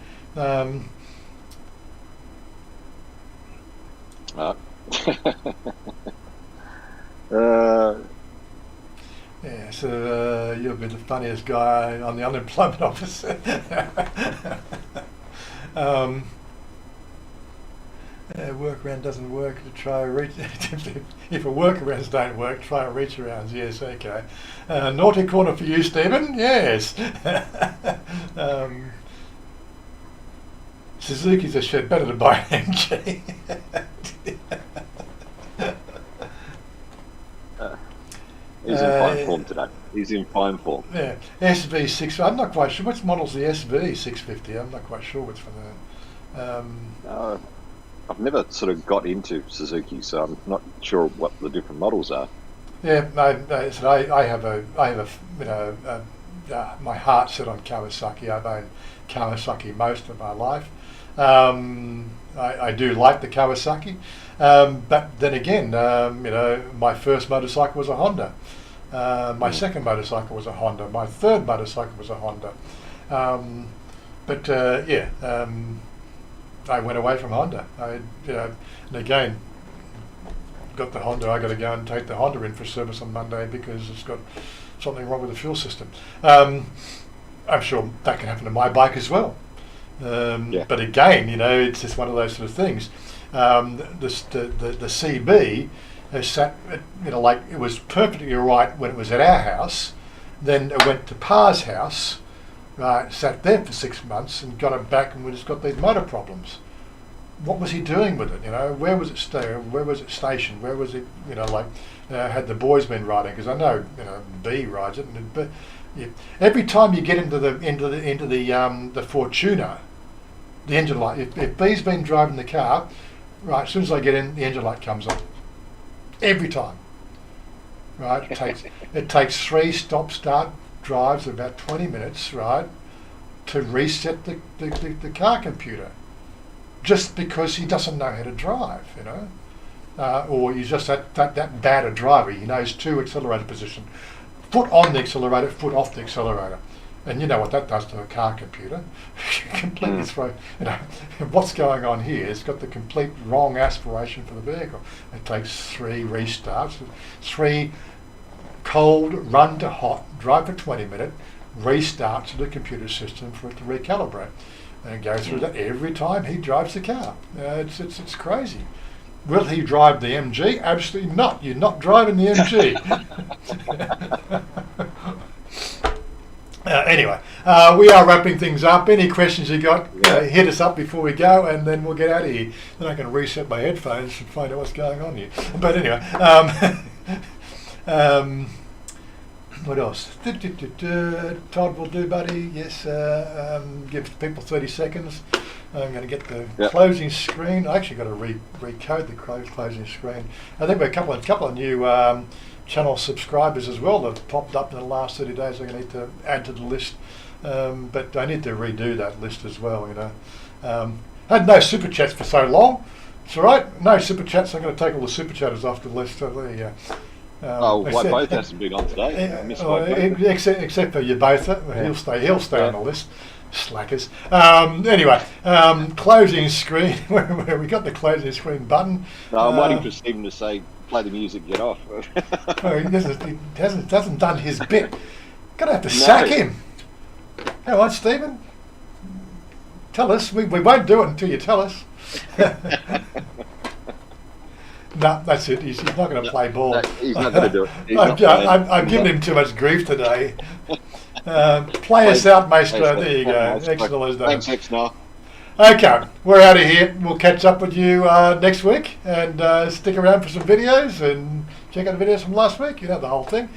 Yeah, so you'll be the funniest guy on the unemployment office. Workaround doesn't work. To try a reach. If a workarounds don't work, try a reach arounds. Yes, okay. Naughty corner for you, Stephen. Yes. Suzuki's a shit better to buy an MG. He's in fine form today. He's in fine form. Yeah, SV6. I'm not quite sure which model's the SV650. I'm not quite sure which one. I've never sort of got into Suzuki, so I'm not sure what the different models are. Yeah, I have my heart set on Kawasaki. I've owned Kawasaki most of my life. I do like the Kawasaki, but then again, my first motorcycle was a Honda. My second motorcycle was a Honda. My third motorcycle was a Honda. I went away from Honda. And again, got the Honda. I got to go and take the Honda in for service on Monday because it's got something wrong with the fuel system. I'm sure that can happen to my bike as well. But again, it's just one of those sort of things. The CB has sat, like it was perfectly all right when it was at our house. Then it went to Pa's house, right? Sat there for 6 months and got it back, and we just got these motor problems. What was he doing with it? Where was it staying? Where was it stationed? Where was it? Had the boys been riding? Because I know B rides it, but every time you get into the Fortuner, the engine light. If B's been driving the car, right? As soon as I get in, the engine light comes on. Every time, right? It takes 3 stop-start drives of about 20 minutes, right, to reset the car computer, just because he doesn't know how to drive, or he's just that bad a driver. He knows 2 accelerator position, foot on the accelerator, foot off the accelerator. And you know what that does to a car computer. Completely throw, what's going on here? It's got the complete wrong aspiration for the vehicle. It takes 3 restarts, 3 cold, run to hot, drive for 20 minutes, restarts of the computer system for it to recalibrate. And go through that every time he drives the car. It's crazy. Will he drive the MG? Absolutely not. You're not driving the MG. Anyway, we are wrapping things up. Any questions you got, hit us up before we go, and then we'll get out of here. Then I can reset my headphones and find out what's going on here. But anyway, what else? Todd will do, buddy. Yes, give people 30 seconds. I'm going to get the closing screen. I actually got to recode the closing screen. I think we're a couple of new channel subscribers as well that have popped up in the last 30 days. I'm going to need to add to the list, but I need to redo that list as well. Had no super chats for so long. It's all right. No super chats. I'm going to take all the super chatters off the list. So there you go. White both hasn't been on today. Except for you both. He'll stay on the list. Slackers. Anyway, closing screen. Where we got the closing screen button. No, I'm waiting for Stephen to say, "Play the music, get off." He hasn't done his bit. Gonna have to sack him. Hang on, Stephen. Tell us. We won't do it until you tell us. No, that's it. He's not going to play ball. No, he's not going to do it. I've given him too much grief today. Play us out, Maestro. There you go. Excellent. Thanks, Exnar. Okay, we're out of here. We'll catch up with you next week, and stick around for some videos and check out the videos from last week. The whole thing.